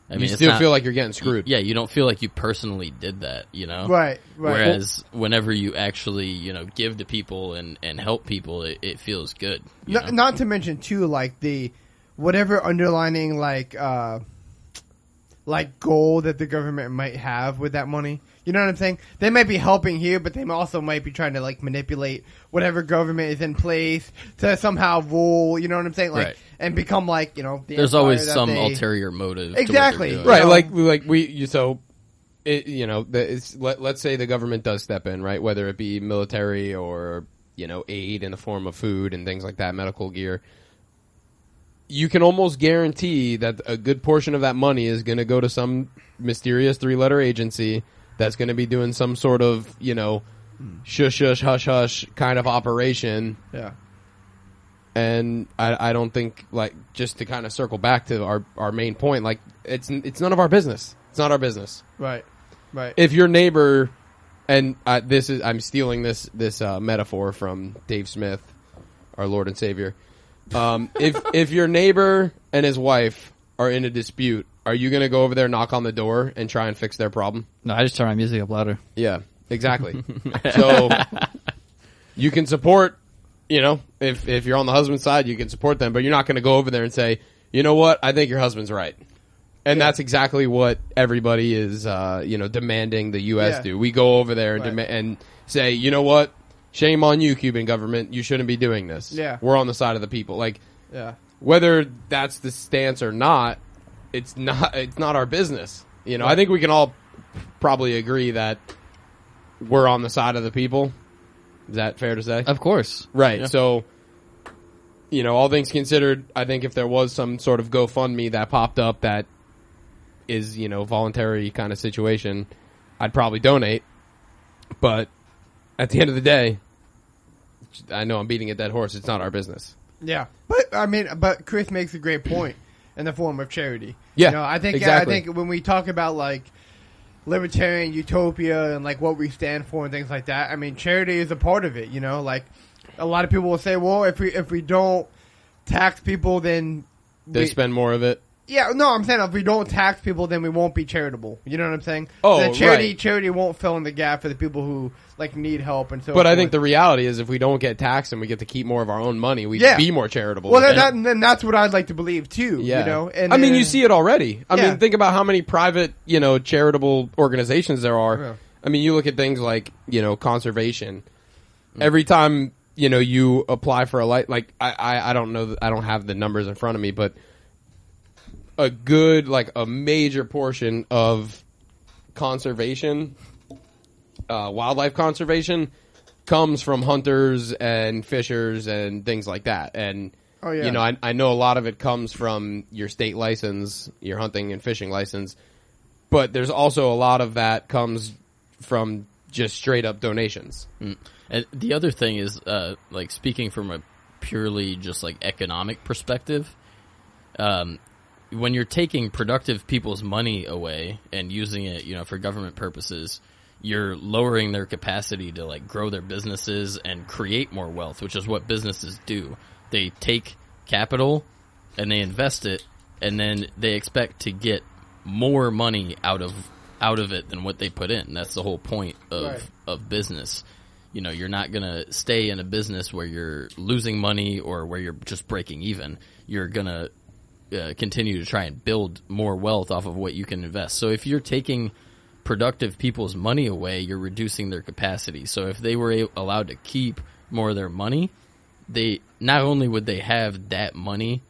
I mean, You it's still not- feel like you're getting screwed. Yeah, you don't feel like you personally did that, Right. Whereas whenever you actually, give to people and help people, it feels good. you know? Not to mention too, like the whatever underlining like goal that the government might have with that money. You know what I'm saying? They might be helping here, but they also might be trying to like manipulate whatever government is in place to somehow rule. You know what I'm saying? Like Right. and become like the There's empire always that some they- ulterior motive. Exactly. To what they're Right, You know? like let's say the government does step in, right? Whether it be military or aid in the form of food and things like that, medical gear. You can almost guarantee that a good portion of that money is going to go to some mysterious 3-letter agency that's going to be doing some sort of shush shush hush hush kind of operation. Yeah. And I don't think, like, just to kind of circle back to our main point, like, it's none of our business. It's not our business. Right. Right. If your neighbor, and I'm stealing this metaphor from Dave Smith, our Lord and Savior. If your neighbor and his wife are in a dispute, are you going to go over there, knock on the door, and try and fix their problem? No, I just turn my music up louder. Yeah, exactly. So you can support, if you're on the husband's side, you can support them, but you're not going to go over there and say, you know what, I think your husband's right. And that's exactly what everybody is, demanding the U.S. Yeah. do. We go over there and, Right. and say, you know what, shame on you, Cuban government. You shouldn't be doing this. Yeah. We're on the side of the people. Like, Yeah. whether that's the stance or not, it's not our business. I think we can all probably agree that we're on the side of the people. Is that fair to say? Of course. Right. Yeah. So all things considered, I think if there was some sort of GoFundMe that popped up that is, voluntary kind of situation, I'd probably donate. But at the end of the day, I know I'm beating a dead horse. It's not our business. Yeah, but Chris makes a great point in the form of charity. Yeah, I think exactly. I think when we talk about like libertarian utopia and like what we stand for and things like that, I mean, charity is a part of it. Like a lot of people will say, well, if we don't tax people, then they spend more of it. Yeah, no, I'm saying if we don't tax people, then we won't be charitable. You know what I'm saying? Oh, the right. Charity won't fill in the gap for the people who like need help and so. But forth. I think the reality is, if we don't get taxed and we get to keep more of our own money, we'd be more charitable. Well, then that's what I'd like to believe too. Yeah. And I mean, you see it already. I Yeah. mean, think about how many private, charitable organizations there are. Yeah. I mean, you look at things like, conservation. Every time, you apply for a like I don't know, I don't have the numbers in front of me, but a major portion of conservation, wildlife conservation, comes from hunters and fishers and things like that. And, I know a lot of it comes from your state license, your hunting and fishing license, but there's also a lot of that comes from just straight up donations. And the other thing is, speaking from a purely just economic perspective, when you're taking productive people's money away and using it, for government purposes, you're lowering their capacity to grow their businesses and create more wealth, which is what businesses do. They take capital and they invest it, and then they expect to get more money out of it than what they put in. That's the whole point of business. You're not going to stay in a business where you're losing money or where you're just breaking even. You're going to continue to try and build more wealth off of what you can invest. So if you're taking productive people's money away, you're reducing their capacity. So if they were allowed to keep more of their money, they not only would they have that money,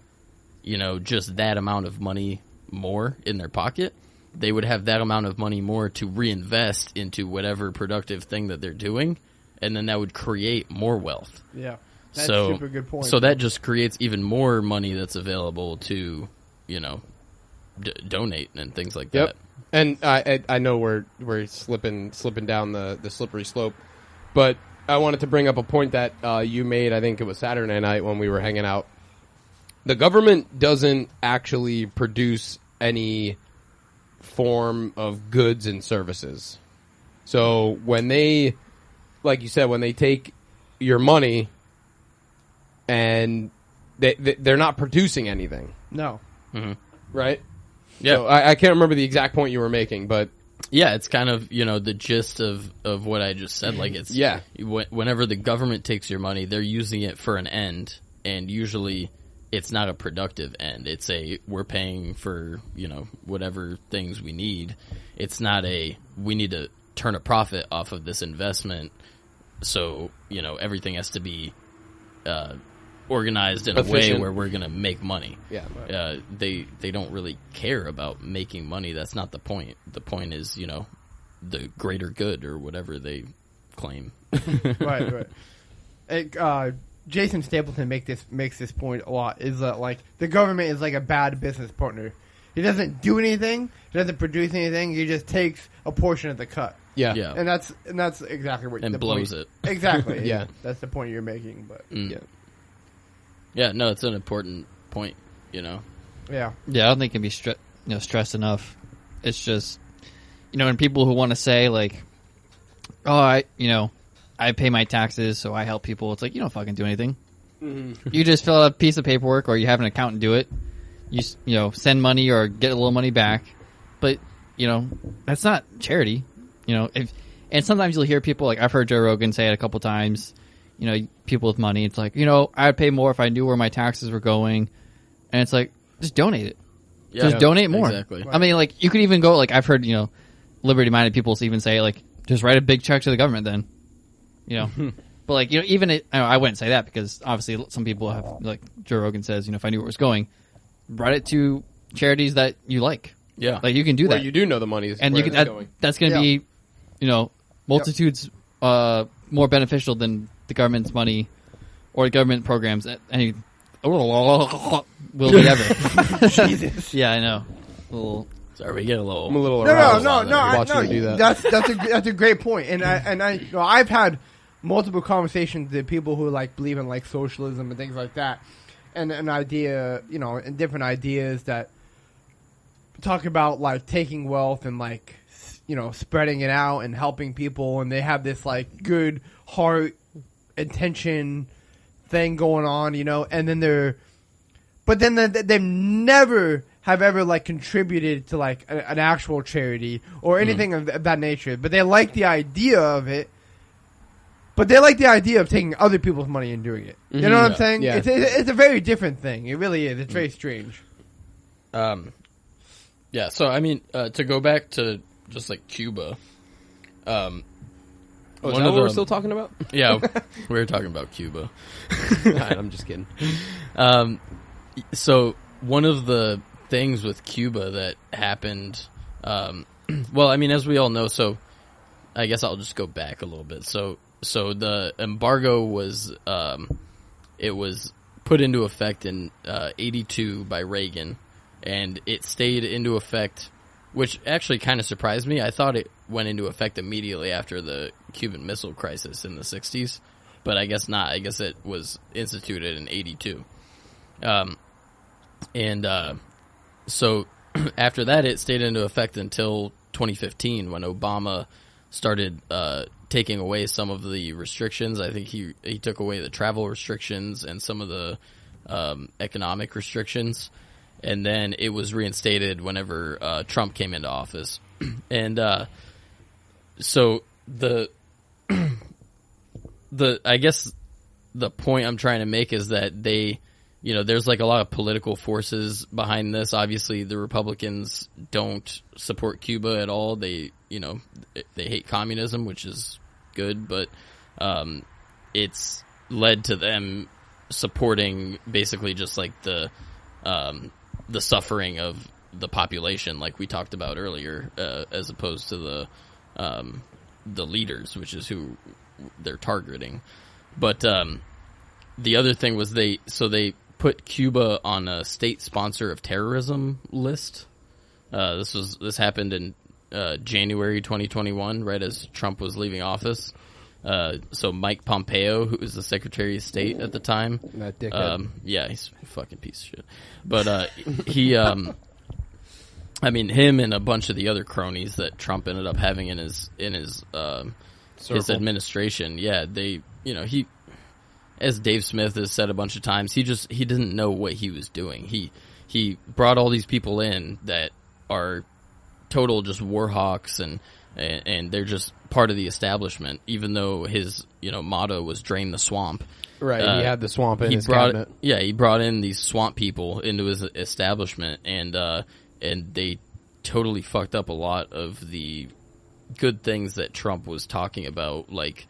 just that amount of money more in their pocket, they would have that amount of money more to reinvest into whatever productive thing that they're doing, and then that would create more wealth. Yeah. That's a super good point. So that just creates even more money that's available to, donate and things like that. And I know we're slipping down the slippery slope, but I wanted to bring up a point that you made. I think it was Saturday night when we were hanging out. The government doesn't actually produce any form of goods and services. So when they, like you said, when they take your money and they're not producing anything. No. Mm-hmm. Right? Yeah. So I can't remember the exact point you were making, but yeah, it's kind of, the gist of what I just said. It's whenever the government takes your money, they're using it for an end, and usually it's not a productive end. It's we're paying for, whatever things we need. It's not we need to turn a profit off of this investment. So, everything has to be organized in efficient. a way where we're going to make money. Yeah. They don't really care about making money. That's not the point. The point is, the greater good or whatever they claim. Right. Jason Stapleton makes this point a lot, is that the government is like a bad business partner. He doesn't do anything, he doesn't produce anything, he just takes a portion of the cut. Yeah. And that's exactly what And the blows point. it. Exactly. Yeah. That's the point you're making, but Yeah, no, it's an important point, Yeah. Yeah, I don't think it can be stressed enough. It's just, and people who want to say oh, I pay my taxes, so I help people. It's you don't fucking do anything. Mm-hmm. You just fill out a piece of paperwork, or you have an accountant do it. You send money or get a little money back, but that's not charity. And sometimes you'll hear people I've heard Joe Rogan say it a couple times. People with money, it's I'd pay more if I knew where my taxes were going, and it's just donate it. Yeah, just donate more. Exactly. I mean, you could even go I've heard liberty-minded people even say just write a big check to the government then. But even I wouldn't say that, because obviously some people have Joe Rogan says, if I knew where it was going, write it to charities that you like. Yeah, you can do where that. you do know the money is and where you it's can going. that's going to be multitudes more beneficial than the government's money or the government programs will we ever? Jesus. Yeah, I know. Little, Sorry, we get a little. I'm a little No, aroused no. watching you do that. That's a great point. And I've had multiple conversations with people who like believe in like socialism and things like that, and an idea, and different ideas that talk about like taking wealth and like spreading it out and helping people, and they have this like good heart intention thing going on, and then they've never have ever like contributed to like an actual charity or anything of that nature, but they like the idea of it. But they like the idea of taking other people's money and doing it. You know what I'm saying? Yeah. It's a very different thing. It really is. It's very strange. Yeah. So I mean, to go back to just like Cuba. Is that what we're still talking about? Yeah, we were talking about Cuba. Right, I'm just kidding. So one of the things with Cuba that happened, well, I mean, as we all know, so I guess I'll just go back a little bit. So the embargo was, it was put into effect in 82 by Reagan, and it stayed into effect, which actually kind of surprised me. I thought it went into effect immediately after the Cuban Missile Crisis in the 60s, but I guess not. I guess it was instituted in 82. So after that, it stayed into effect until 2015 when Obama started taking away some of the restrictions. I think he took away the travel restrictions and some of the economic restrictions, and then it was reinstated whenever Trump came into office. And so the I guess the point I'm trying to make is that there's like a lot of political forces behind this. Obviously, the Republicans don't support Cuba at all. They hate communism, which is good, but it's led to them supporting basically just like the suffering of the population, like we talked about earlier, as opposed to the leaders, which is who they're targeting. But the other thing was they put Cuba on a state sponsor of terrorism list. This happened in January 2021, right as Trump was leaving office. So Mike Pompeo, who was the Secretary of State at the time, That dickhead. yeah, he's a fucking piece of shit. But he, I mean, him and a bunch of the other cronies that Trump ended up having in his administration, yeah, he, as Dave Smith has said a bunch of times, he didn't know what he was doing. He brought all these people in that are total just war hawks and they're just part of the establishment, even though his motto was drain the swamp. Right, he had the swamp in his cabinet. Yeah, he brought in these swamp people into his establishment, and they totally fucked up a lot of the good things that Trump was talking about, like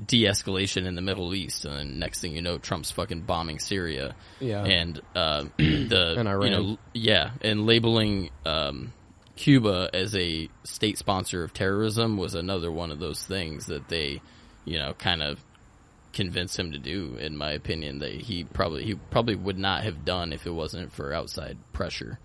de-escalation in the Middle East, and then next thing you know, Trump's fucking bombing Syria. Yeah, and and Iran. And labeling Cuba as a state sponsor of terrorism was another one of those things that they, kind of convinced him to do. In my opinion, that he probably would not have done if it wasn't for outside pressure.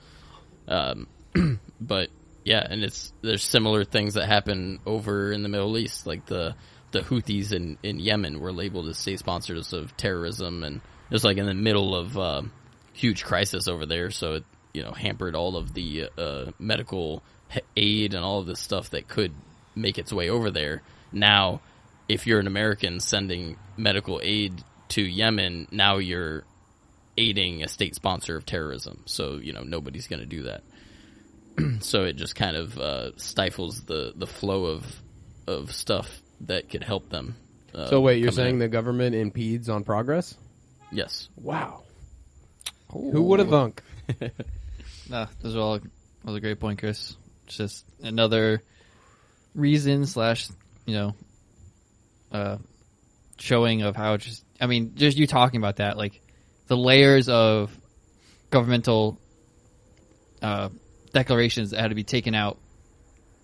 But yeah, and there's similar things that happen over in the Middle East, like the Houthis in Yemen were labeled as state sponsors of terrorism, and it was like in the middle of huge crisis over there, so it hampered all of the medical aid and all of this stuff that could make its way over there. Now, if you're an American sending medical aid to Yemen, now you're aiding a state sponsor of terrorism, so nobody's going to do that. So it just kind of stifles the flow of stuff that could help them. So wait, you're saying the government impedes on progress? Yes. Wow. Who would have thunk? No, those are all was a great point, Chris. It's just another reason / showing of how just you talking about that, like the layers of governmental declarations that had to be taken out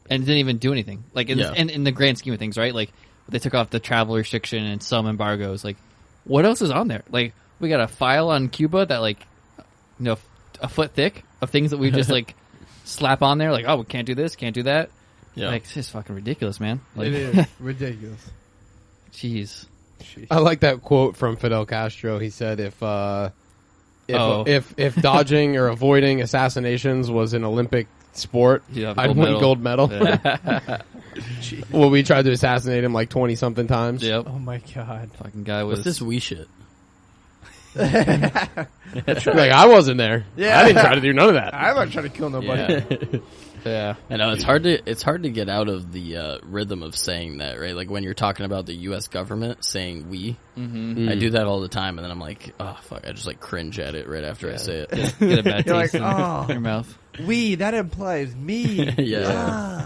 and didn't even do anything. Like in the grand scheme of things, right? Like they took off the travel restriction and some embargoes. Like what else is on there? Like We got a file on Cuba that like, a foot thick of things that we just like slap on there. Like, oh, we can't do this, can't do that. Yeah. Like, it's just fucking ridiculous, man. Like, It is ridiculous. jeez. I like that quote from Fidel Castro. He said, "If dodging or avoiding assassinations was an Olympic sport, Yeah, I'd gold win medal. gold medal." Yeah. Well, we tried to assassinate him like 20 something times. Yep. Oh my god. Fucking guy was. What's this we shit? Like, I wasn't there. Yeah. I didn't try to do none of that. I'm not trying to kill nobody. Yeah. Yeah. I know it's hard to get out of the rhythm of saying that, right? Like when you're talking about the U.S. government saying "we," Mm-hmm. I do that all the time, and then I'm like, oh fuck, I just like cringe at it right after I say it. Get a bad You're taste like, in oh. your mouth. We, that implies me. Yeah. Ah.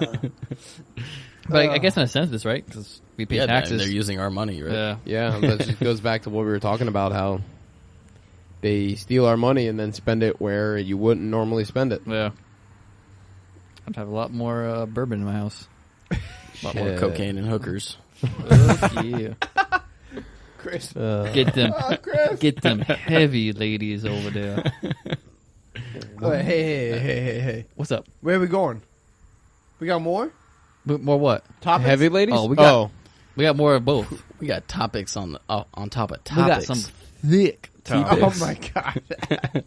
But I guess in a sense, this right because we pay Yeah, taxes. they're using our money, right? Yeah. Yeah, that just goes back to what we were talking about, how they steal our money and then spend it where you wouldn't normally spend it. Yeah. I'd have a lot more bourbon in my house. A lot more Shit. cocaine and hookers. Yeah. Chris. Get them, Oh, Chris. get them heavy ladies over there. Oh, hey. What's up? Where are we going? We got more? More what? Topics? Heavy ladies? Oh, we got more of both. We got topics on on top of We got topics. some thick topics. Oh my god.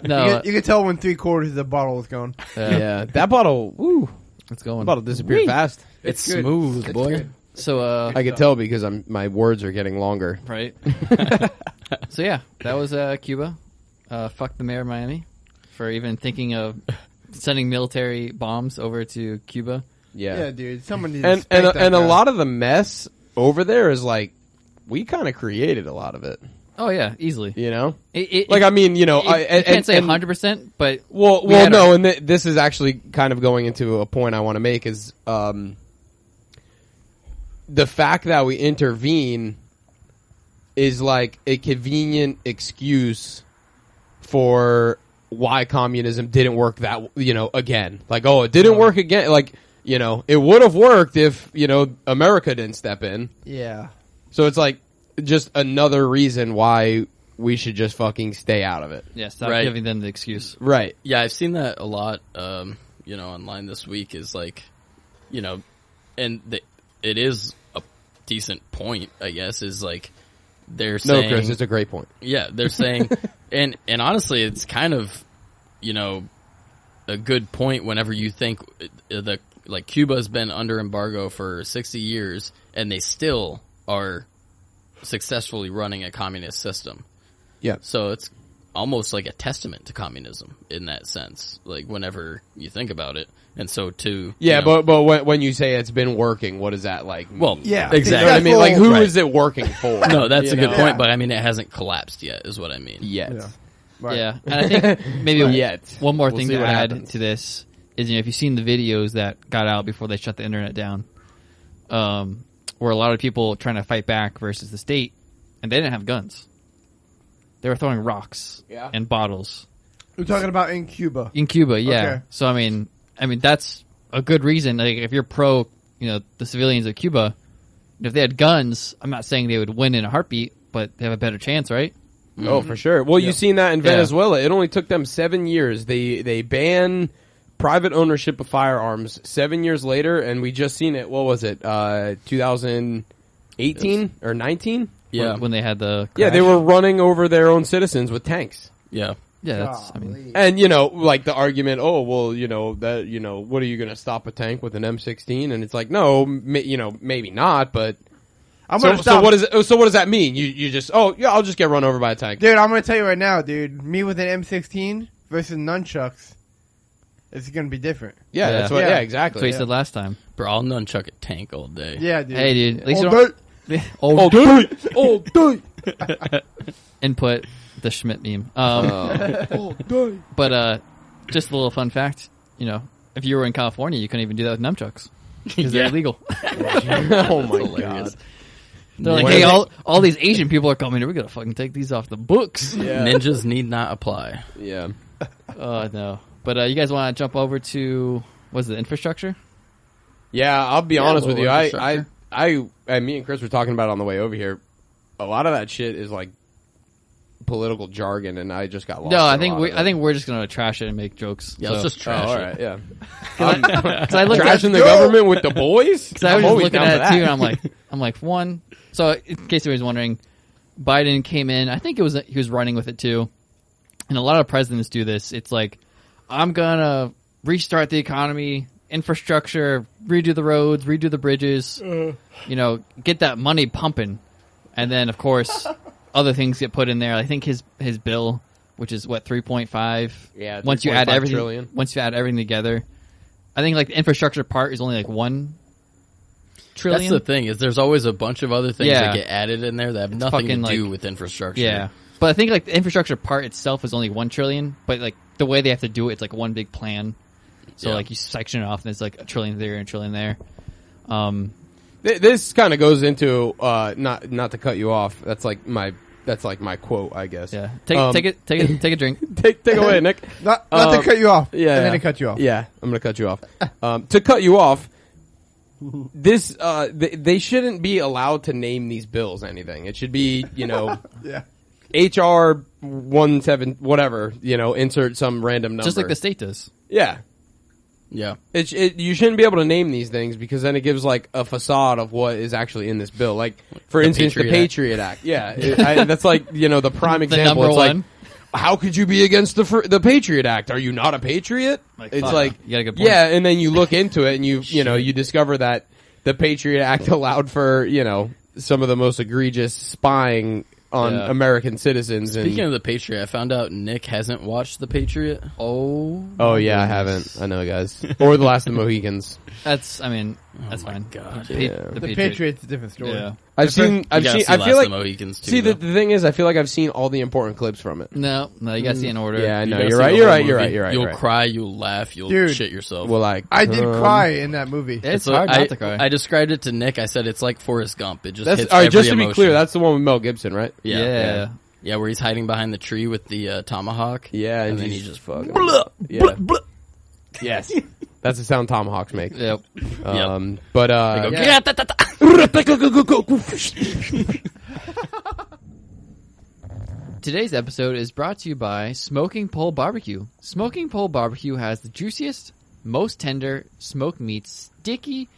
No, you can tell when 3/4 of the bottle is gone. Yeah, that bottle, woo, It's going. that bottle disappeared fast. It's good. smooth, It's boy. good. So, I could tell because my words are getting longer. right. So yeah, that was Cuba. Fuck the mayor of Miami for even thinking of sending military bombs over to Cuba. Yeah, dude. Someone needs and to spank that a guy. lot of the mess over there is like we kind of created a lot of it. Oh yeah, easily. You know, It, like I mean, you know, you can't say 100%, but Well, we had no, our- and this is actually kind of going into a point I want to make is the fact that we intervene is like a convenient excuse for why communism didn't work again. Like, oh, it didn't work again. Like, it would have worked if, America didn't step in. Yeah. So it's like just another reason why we should just fucking stay out of it. yeah, stop Right. giving them the excuse. Right. Yeah, I've seen that a lot, online this week is like, and it is a decent point, I guess, is like they're No, saying... Chris, it's a great point. Yeah, they're saying... and honestly, it's kind of, a good point whenever you think Cuba's been under embargo for 60 years and they still are successfully running a communist system. Yeah. So it's almost like a testament to communism in that sense, like whenever you think about it. And so too, Yeah, but when you say it's been working, what does that like mean? well, Yeah, You know exactly. what I mean? Like, who Right. is it working for? No, that's You a good know? point, but I mean, it hasn't collapsed yet, is what I mean. Yet. Yeah. Right. Yeah, and I think maybe Yet. one more We'll thing see to what add happens. to this is, if you've seen the videos that got out before they shut the internet down, where a lot of people trying to fight back versus the state, and they didn't have guns. They were throwing rocks Yeah. and bottles We're talking about in Cuba. in Cuba. Yeah, Okay. so I mean that's a good reason. Like, if you're pro, the civilians of Cuba, if they had guns, I'm not saying they would win in a heartbeat, but they have a better chance, right? Oh, for sure. Well, you've seen that in Yeah. Venezuela. It only took them 7 years. They ban private ownership of firearms 7 years later, and we just seen it. What was it? 2018 or 19? Yeah. When they had the Yeah, they crash. were running over their own citizens with tanks. Yeah. Yeah, that's I mean Golly. And like the argument, oh well, that what are you going to stop a tank with an M16? And it's like, no, maybe not, but I'm so, gonna so stop. what is it? So what does that mean? You just I'll just get run over by a tank. Dude, I'm gonna tell you right now, dude. Me with an M16 versus nunchucks, it's gonna be different. Yeah, Yeah. that's what. Yeah. Yeah, exactly. that's what he said last time. Bro, I'll nunchuck a tank all day. Yeah, dude. Hey, dude, at least you All don't day. Oh, dude! Oh, dude! input the Schmidt meme. All day. But just a little fun fact, if you were in California, you couldn't even do that with nunchucks because they're Yeah. illegal. Oh my Hilarious. god! They're like, What hey, is all these Asian people are coming here. We're gonna fucking take these off the books. Yeah. Ninjas need not apply. Yeah. Oh no. But you guys want to jump over to what's the infrastructure? Yeah, I'll be Yeah, honest with well, you. infrastructure. Me and Chris were talking about it on the way over here. A lot of that shit is like political jargon, and I just got lost. No, I in a think lot of it. I think we're just gonna trash it and make jokes. Yeah, so. let's just trash all it. right, yeah. Because I looked Trashing at the government with the boys. because I was I'm just always looking down at for it too, that. and I'm like one. So in case anybody's wondering, Biden came in. I think he was running with it too, and a lot of presidents do this. It's like, I'm gonna restart the economy, infrastructure, redo the roads, redo the bridges, get that money pumping, and then of course other things get put in there. I think his bill, which is what 3.5. Yeah, Once you add 3.5 everything, trillion. once you add everything together, I think like the infrastructure part is only like 1 trillion. That's the thing is there's always a bunch of other things Yeah. that get added in there that have nothing to fucking, do like- with infrastructure. Yeah, but I think like the infrastructure part itself is only 1 trillion, but like the way they have to do it, it's like one big plan. So Yeah. like you section it off, and it's like a trillion there and a trillion there. This kind of goes into not to cut you off. That's like my quote, I guess. Yeah, take a drink. Take away, Nick. Not to cut you off. Yeah, And then to cut you off. Yeah, I'm gonna cut you off. To cut you off, this they shouldn't be allowed to name these bills anything. It should be Yeah. HR 17 whatever. Insert some random number. Just like the state does. Yeah. Yeah. You shouldn't be able to name these things because then it gives like a facade of what is actually in this bill. Like, for instance, the Patriot Act. Yeah, that's like the prime example. number It's one. like, how could you be against the Patriot Act? Are you not a patriot? It's fuck. like, You got a good point. yeah, and then you look into it and you discover that the Patriot Act allowed for some of the most egregious spying on Yeah. American citizens. Speaking and of the Patriot, I found out Nick hasn't watched the Patriot. oh yeah, I haven't. I know, guys. Or the Last of the Mohicans. That's fine. God. Yeah. The Patriots is a different story. Yeah. I've seen. You gotta see I Last feel of like. the Mohicans too. See, the though. thing is, I feel like I've seen all the important clips from it. No, you gotta see it in order. Yeah, I You know. gotta You're see right. the You're whole right. You're movie. right. You're right. You'll you're right. cry. You'll laugh. You'll Dude. shit yourself. Well, like I did cry in that movie. It's So hard not to cry. I described it to Nick. I said it's like Forrest Gump. It just That's hits all right. every Just to be emotion. clear, that's the one with Mel Gibson, right? Yeah. Yeah, where he's hiding behind the tree with the tomahawk. Yeah, and then he's he just fucking. blah, Yeah. blah, blah. Yes, that's the sound tomahawks make. Yep. But They go, Yeah. Today's episode is brought to you by Smoking Pole Barbecue. Smoking Pole Barbecue has the juiciest, most tender smoked meats, sticky,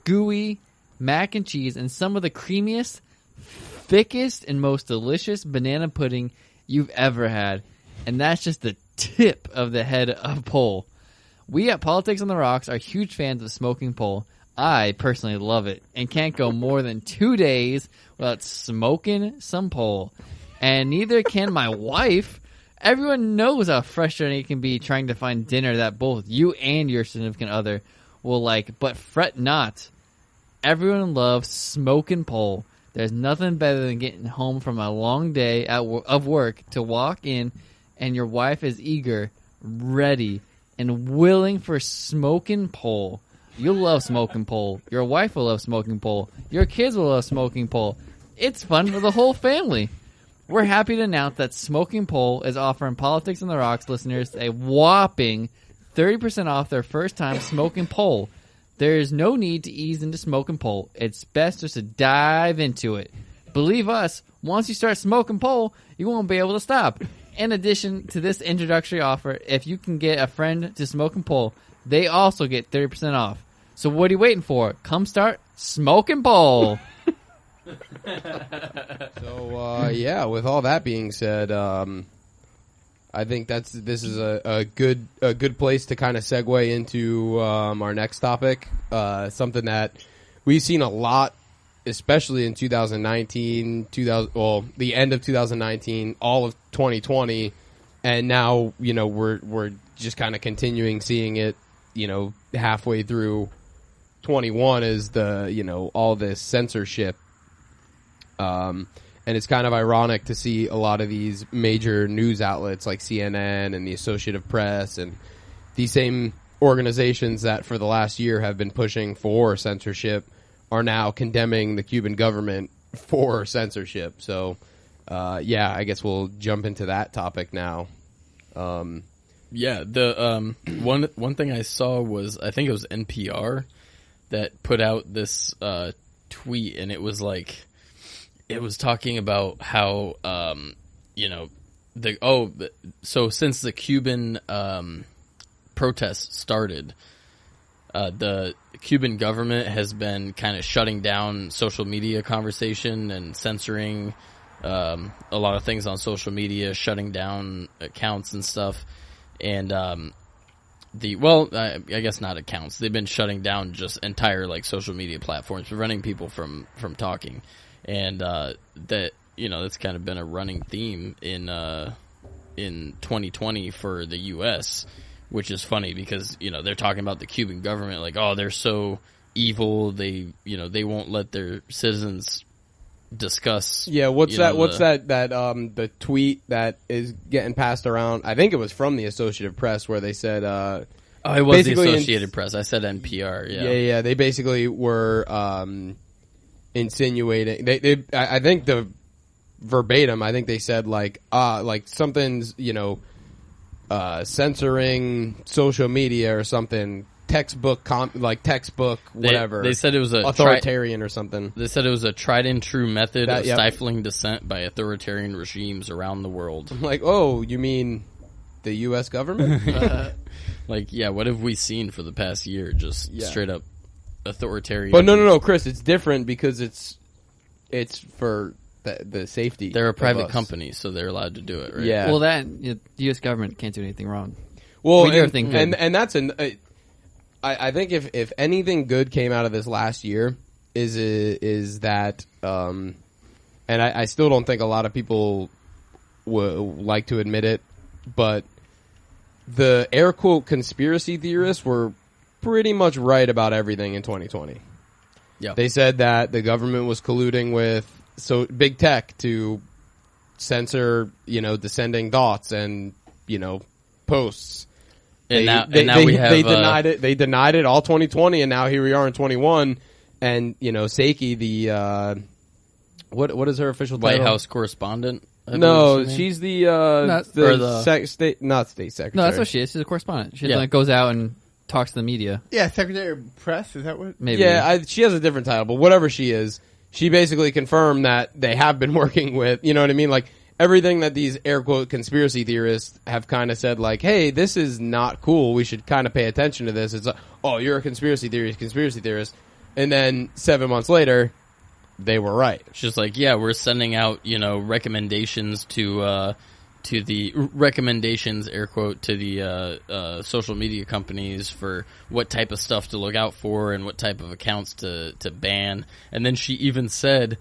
gooey mac and cheese, and some of the creamiest, thickest, and most delicious banana pudding you've ever had. And that's just the tip of the head of pole. We at Politics on the Rocks are huge fans of Smoking Pole. I personally love it and can't go more than 2 days without smoking some pole. And neither can my wife. Everyone knows how frustrating it can be trying to find dinner that both you and your significant other will like, but fret not. Everyone loves smoking pole. There's nothing better than getting home from a long day of work to walk in and your wife is eager, ready, and willing for smoking pole. You'll love smoking pole. Your wife will love smoking pole. Your kids will love smoking pole. It's fun for the whole family. We're happy to announce that Smoking Pole is offering Politics on the Rocks listeners a whopping 30% off their first time smoking pole. There is no need to ease into smoking pole. It's best just to dive into it. Believe us, once you start smoking pole, you won't be able to stop. In addition to this introductory offer, if you can get a friend to smoking pole, they also get 30% off. So what are you waiting for? Come start smoking pole. So yeah, with all that being said, I think this is a good place to kind of segue into our next topic. Something that we've seen a lot, especially in 2019, the end of 2019, all of 2020, and now we're just kind of continuing seeing it. Halfway through 21 is the all this censorship. And it's kind of ironic to see a lot of these major news outlets like CNN and the Associated Press and these same organizations that for the last year have been pushing for censorship are now condemning the Cuban government for censorship. So, yeah, I guess we'll jump into that topic now. Yeah, the one thing I saw was, I think it was NPR that put out this tweet, and it was like, it was talking about how so since the Cuban protests started, the Cuban government has been kind of shutting down social media conversation and censoring a lot of things on social media, shutting down accounts and stuff. And I guess not accounts. They've been shutting down just entire like social media platforms, preventing people from talking. And that's kind of been a running theme in 2020 for the U.S., which is funny because they're talking about the Cuban government like, oh, they're so evil. They won't let their citizens discuss. Yeah, what's that the tweet that is getting passed around? I think it was from the Associated Press where they said it was the Associated Press. I said NPR. Yeah. They basically were insinuating. I think the verbatim. I think they said like something's censoring social media or something. Textbook, whatever. They said it was authoritarian or something. They said it was a tried and true method of stifling dissent by authoritarian regimes around the world. I'm like, oh, you mean the U.S. government? What have we seen for the past year? Just straight up authoritarian. But no, Chris, it's different because it's for the safety. They're a private company, so they're allowed to do it, right? Yeah. Well, the U.S. government can't do anything wrong. Well, and that's I think if anything good came out of this last year is that, and I still don't think a lot of people would like to admit it, but the air quote conspiracy theorists were pretty much right about everything in 2020. Yeah, they said that the government was colluding with big tech to censor, descending thoughts and posts. And now we have they denied it. They denied it all 2020, and now here we are in 21. And Seiki, the what is her official White title? House correspondent? No, she's the state, not state secretary. No, that's what she is. She's a correspondent. She goes out and talks to the media. Yeah, Secretary of Press. Is that what? Maybe. Yeah, she has a different title, but whatever she is, she basically confirmed that they have been working with. You know what I mean? Like everything that these air quote conspiracy theorists have kind of said, like, hey, this is not cool. We should kind of pay attention to this. It's like, oh, you're a conspiracy theorist. And then 7 months later, they were right. It's just like, yeah, we're sending out, recommendations to the recommendations, air quote, to the social media companies for what type of stuff to look out for and what type of accounts to ban. And then she said,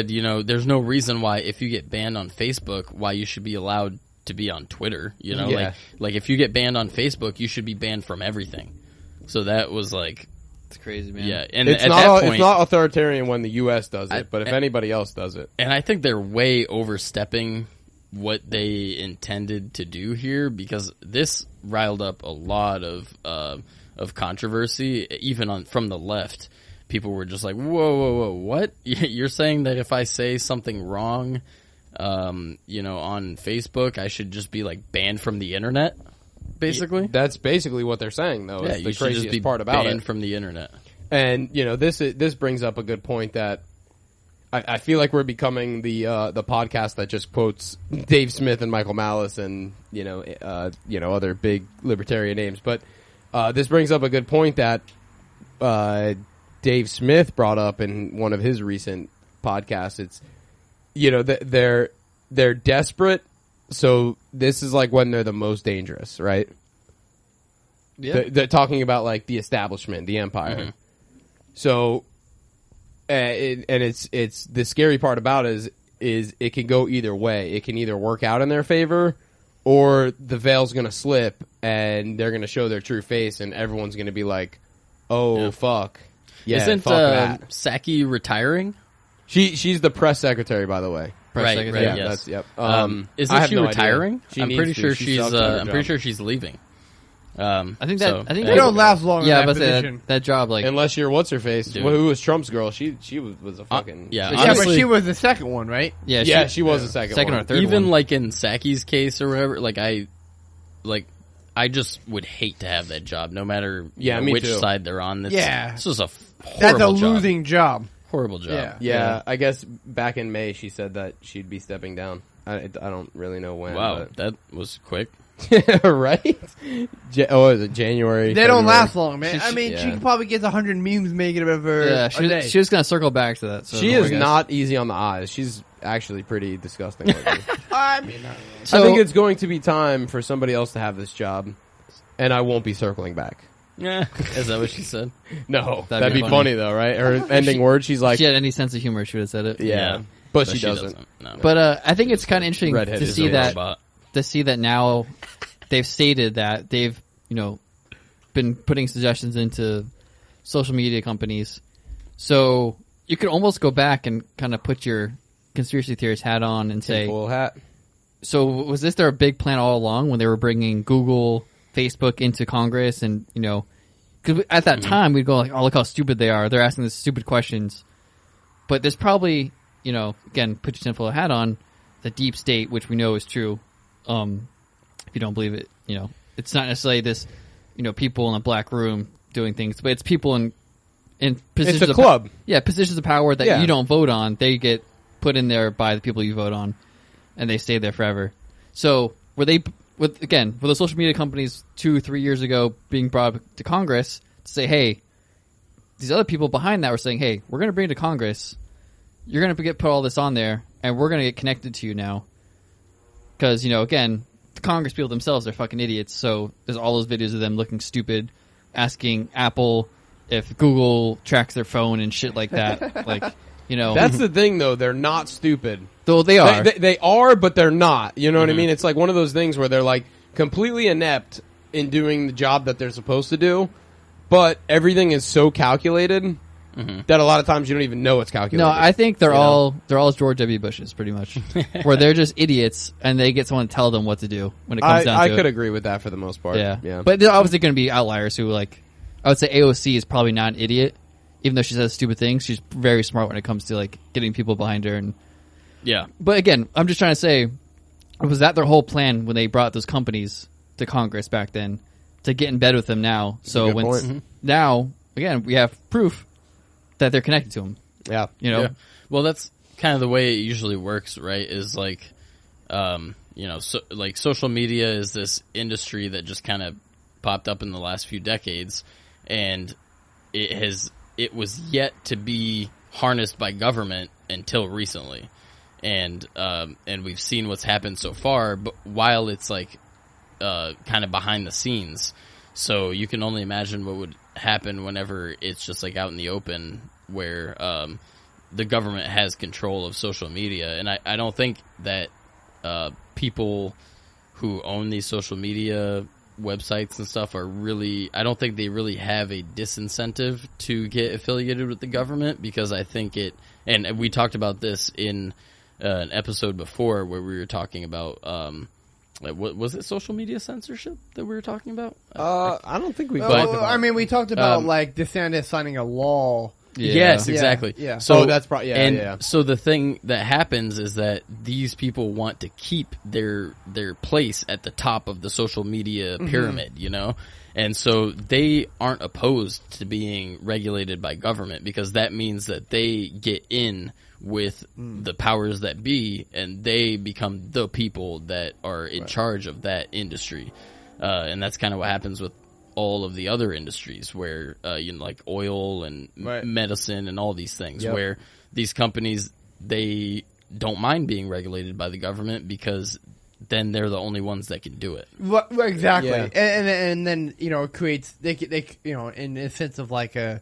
there's no reason why if you get banned on Facebook, why you should be allowed to be on Twitter. Yeah. Like if you get banned on Facebook, you should be banned from everything. So that was like, it's crazy, man. yeah. And it's at not that point, it's not authoritarian when the U.S. does it, but if anybody else does it, and I think they're way overstepping what they intended to do here, because this riled up a lot of controversy, even from the left. People were just like, whoa, what? You're saying that if I say something wrong, on Facebook, I should just be like banned from the internet? Basically, that's basically what they're saying, though. Yeah, it's you the should just be craziest part about banned it. from the internet. And this brings up a good point that I feel like we're becoming the podcast that just quotes Dave Smith and Michael Malice and other big libertarian names. But this brings up a good point that Dave Smith brought up in one of his recent podcasts. It's they're desperate. So this is like when they're the most dangerous, right? Yeah. They're talking about like the establishment, the empire. Mm-hmm. So, it's the scary part about it is it can go either way. It can either work out in their favor, or the veil's going to slip and they're going to show their true face, and everyone's going to be like, "Oh fuck, yeah." Isn't fuck that. Saki retiring? She's the press secretary, by the way. Right, secretary. right. Yeah, Yes. that's yep. Isn't I have she no retiring? idea. I'm She pretty needs sure to. She she's. sucks at her I'm pretty job. sure she's leaving. I think They that- don't last long in Yeah, that but position. that job, like, Unless you're what's her face, Dude. who was Trump's girl. She was a fucking yeah, Yeah, but honestly- she was the second one, right? yeah, she was the second second one. or third Even one. like in Saki's case or whatever, I just would hate to have that job, no matter Me which too. side they're on. Yeah. This is a horrible That's a job. losing job. Horrible job. Yeah. Yeah, I guess back in May she said that she'd be stepping down. I don't really know when. Wow, that was quick. Right? Is it January? They don't February? last long, man. She's- I mean, yeah. she probably gets 100 memes making it of her Yeah, a day. she was going to circle back to that. So She don't worry, is guys. not easy on the eyes. She's actually pretty disgusting looking. I mean, So, I think it's going to be time for somebody else to have this job, and I won't be circling back. Yeah, is that what she said? No, That'd that'd be be funny. funny though, right? Her ending word, she's if like, she had any sense of humor, she would have said it. yeah, but she doesn't. No. But I think it's kind of interesting Redhead to is see a that robot. now they've stated that they've been putting suggestions into social media companies. So you could almost go back and kind of put your conspiracy theorist hat on and say, Tinfoil hat. so was this their big plan all along when they were bringing Google, Facebook into Congress? And, because at that time we'd go like, oh, look how stupid they are. They're asking these stupid questions. But there's probably, again, put your tinfoil hat on, the deep state, which we know is true. If you don't believe it, it's not necessarily this, people in a black room doing things, but it's people in positions It's a of club. positions of power that Yeah. you don't vote on. They get put in there by the people you vote on, and they stay there forever. So were the social media companies 2-3 years ago being brought to Congress to say, hey, these other people behind that were saying, hey, we're going to bring it to Congress. You're going to put all this on there, and we're going to get connected to you now. Because, again, the Congress people themselves are fucking idiots. So there's all those videos of them looking stupid, asking Apple if Google tracks their phone and shit like that. That's the thing, though. They're not stupid. though they are. They are, but they're not. You know what I mean? It's like one of those things where they're like completely inept in doing the job that they're supposed to do, but everything is so calculated that a lot of times you don't even know it's calculated. No, I think they're You know? all George W. Bushes, pretty much, where they're just idiots and they get someone to tell them what to do when it comes down to I it. could agree with that for the most part. Yeah. But there are obviously going to be outliers who, like, I would say AOC is probably not an idiot, even though she says stupid things. She's very smart when it comes to, like, getting people behind her. Yeah. But again, I'm just trying to say, was that their whole plan when they brought those companies to Congress back then, to get in bed with them now? So good when point. now, again, we have proof that they're connected to them. Yeah. Yeah. Well, that's kind of the way it usually works, right? Is like, like social media is this industry that just kind of popped up in the last few decades, and it was yet to be harnessed by government until recently, and we've seen what's happened so far. But while it's like kind of behind the scenes, so you can only imagine what would happen whenever it's just like out in the open, where the government has control of social media. And I don't think that people who own these social media websites and stuff are really, I don't think they really have a disincentive to get affiliated with the government, because I think and we talked about this in an episode before where we were talking about like, what was it, social media censorship that we were talking about? I don't think we Well, talked about I mean, we talked about like DeSantis signing a law. Yes, Yeah. exactly. Yeah. So that's probably and so the thing that happens is that these people want to keep their place at the top of the social media pyramid, and so they aren't opposed to being regulated by government, because that means that they get in with the powers that be, and they become the people that are in charge of that industry, and that's kind of what happens with all of the other industries, where like oil and medicine and all these things, where these companies, they don't mind being regulated by the government, because then they're the only ones that can do it. Well, exactly, Yeah. and then it creates they in a sense of like a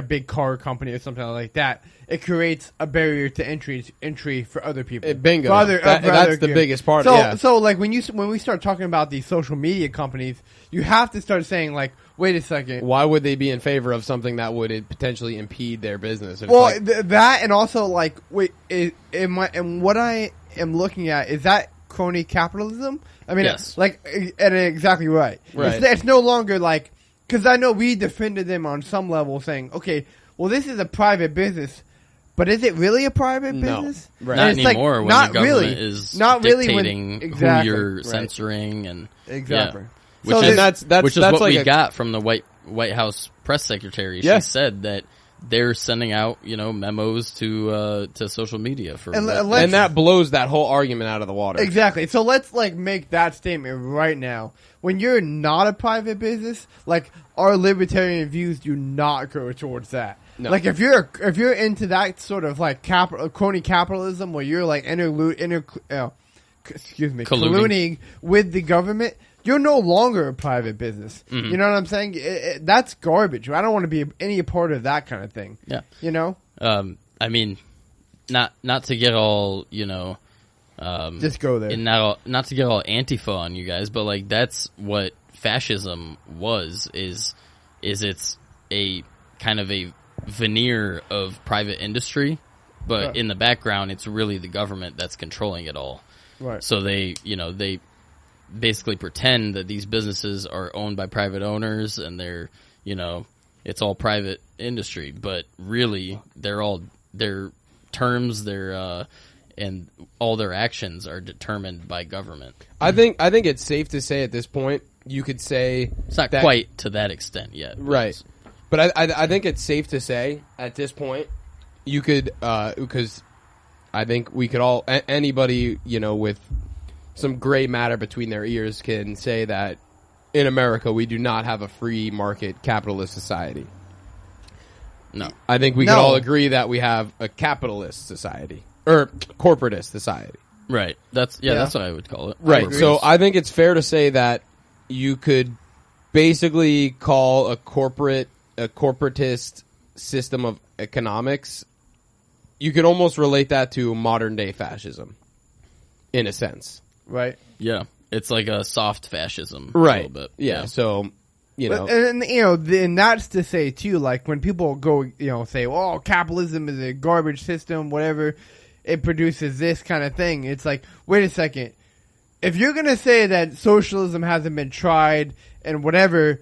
big car company or something like that. It creates a barrier to entry for other people. Bingo. For other- That's for other the gear. biggest part. So Yeah. so like when we start talking about these social media companies, you have to start saying like, wait a second. Why would they be in favor of something that would potentially impede their business? And it's Well, like, that, and also like, wait, and what I am looking at, is that crony capitalism? I mean, Yes. and exactly right. Right. It's no longer like, because I know we defended them on some level, saying, okay, well, this is a private business, but is it really a private No. business? Right. Not And it's like, anymore, when not the government really. is Not really when- dictating exactly, who you're right. censoring, and Exactly. Which So is that's which is that's what like we a- got from the White House press secretary. Yeah. She said that they're sending out, memos to social media for And what- let's- And that blows that whole argument out of the water. Exactly. So let's make that statement right now. When you're not a private business, our libertarian views do not go towards that. No. If you're into that sort of crony capitalism where you're colluding with the government, you're no longer a private business. Mm-hmm. You know what I'm saying? That's garbage. I don't want to be any part of that kind of thing. Yeah. You know? I mean, not to get all, Just go there. and not to get all Antifa on you guys, but that's what fascism is it's a kind of a veneer of private industry, but in the background it's really the government that's controlling it all. Right. So they basically pretend that these businesses are owned by private owners and they're, it's all private industry, but really their terms, and all their actions are determined by government. I think it's safe to say at this point, you could say It's not that- quite to that extent yet. Right. But I think it's safe to say at this point, you could, because I think we could all, anybody, with some gray matter between their ears can say that in America we do not have a free market capitalist society. No. I think we No. could all agree that we have a capitalist society or corporatist society. Right. That's what I would call it. Right. agree. So I think it's fair to say that you could basically call a corporatist system of economics. You could almost relate that to modern day fascism, in a sense. Right. Yeah. It's like a soft fascism. Right. A little bit. Yeah. So And that's to say too, when people go, say, "Oh, capitalism is a garbage system," whatever, it produces this kind of thing. It's like, wait a second. If you're gonna say that socialism hasn't been tried and whatever,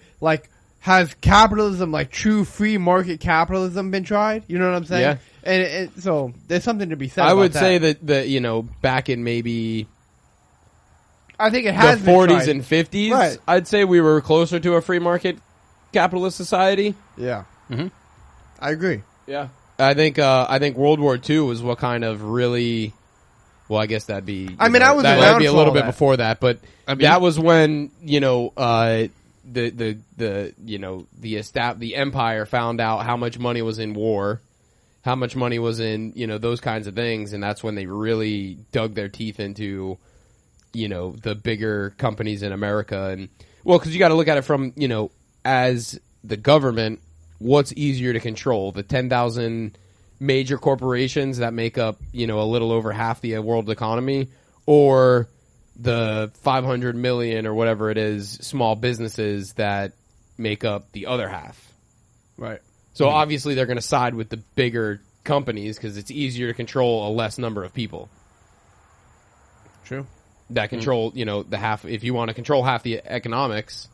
has capitalism, true free market capitalism, been tried? You know what I'm saying? Yeah. And so there's something to be said. I about would that. say that back in maybe I think it the has been 40s tried. and 50s, Right. I'd say we were closer to a free market capitalist society. Yeah. Mhm. I agree. Yeah. I think World War II was what kind of really. Well, I guess that'd be. I mean, I was that'd around be a for little all bit that. before that, but that was when the empire found out how much money was in war, how much money was in those kinds of things, and that's when they really dug their teeth into the bigger companies in America, and because you got to look at it from as the government, what's easier to control, the 10,000 major corporations that make up a little over half the world economy, or the 500 million or whatever it is small businesses that make up the other half. Right. So obviously they're going to side with the bigger companies because it's easier to control a less number of people True. that control the half. If you want to control half the economics,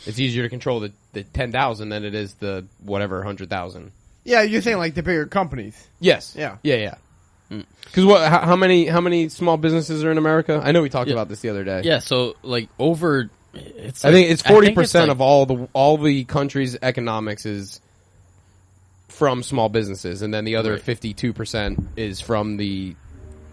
it's easier to control the 10,000 than it is the whatever 100,000. Yeah, you're saying the bigger companies. Yes. Yeah. Yeah. Because how many small businesses are in America? I know we talked about this the other day. Yeah. So over, it's. I think it's 40% like- of all the country's economics is from small businesses, and then the other Right. 52% is from the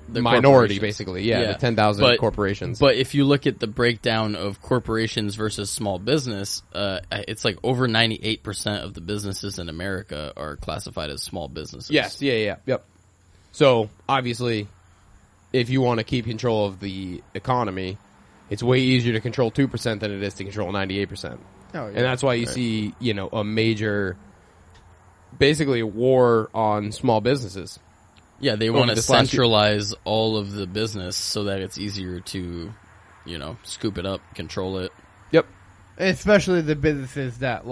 The minority, corporations. basically. Yeah, Yeah. the 10,000 But- corporations. But if you look at the breakdown of corporations versus small business, it's over 98% of the businesses in America are classified as small businesses. Yes, yep. So, obviously, if you want to keep control of the economy, it's way easier to control 2% than it is to control 98%. Oh, yeah. And that's why you see, a major, basically a war on small businesses. Yeah, they Over want to this last year. centralize all of the business so that it's easier to, scoop it up, control it. Yep. Especially the businesses that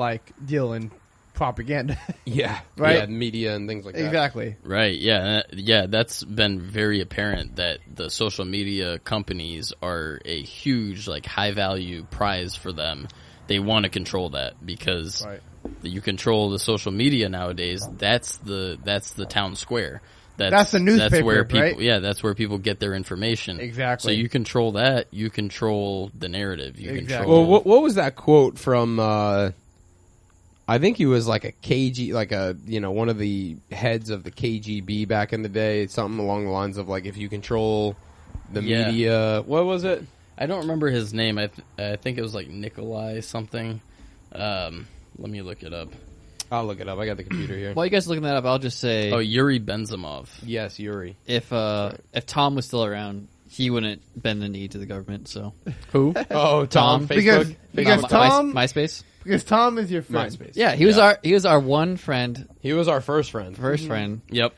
deal in propaganda. Yeah. Right? Yeah, media and things like that. Exactly. Right, yeah, that's been very apparent that the social media companies are a huge, high-value prize for them. They want to control that because Right. you control the social media nowadays. That's the town square. That's the newspaper, That's where people, right? yeah, that's where people get their information. Exactly. So you control that. You control the narrative. You Exactly. control. Well, what was that quote from, I I think he was like a KG, like a, one of the heads of the KGB back in the day. Something along the lines of like, if you control the media, what was it? I don't remember his name. I think it was like Nikolai something. Let me look it up. I'll look it up. I got the computer here. While you guys are looking that up, I'll just say, Yuri Benzimov. Yes, Yuri. if Tom was still around, he wouldn't bend the knee to the government. So Who? Oh, Tom. Because- Facebook. because My- Tom- MySpace. Because Tom is your friend. MySpace. Yeah, he was our one friend, He was our first friend. friend, Yep.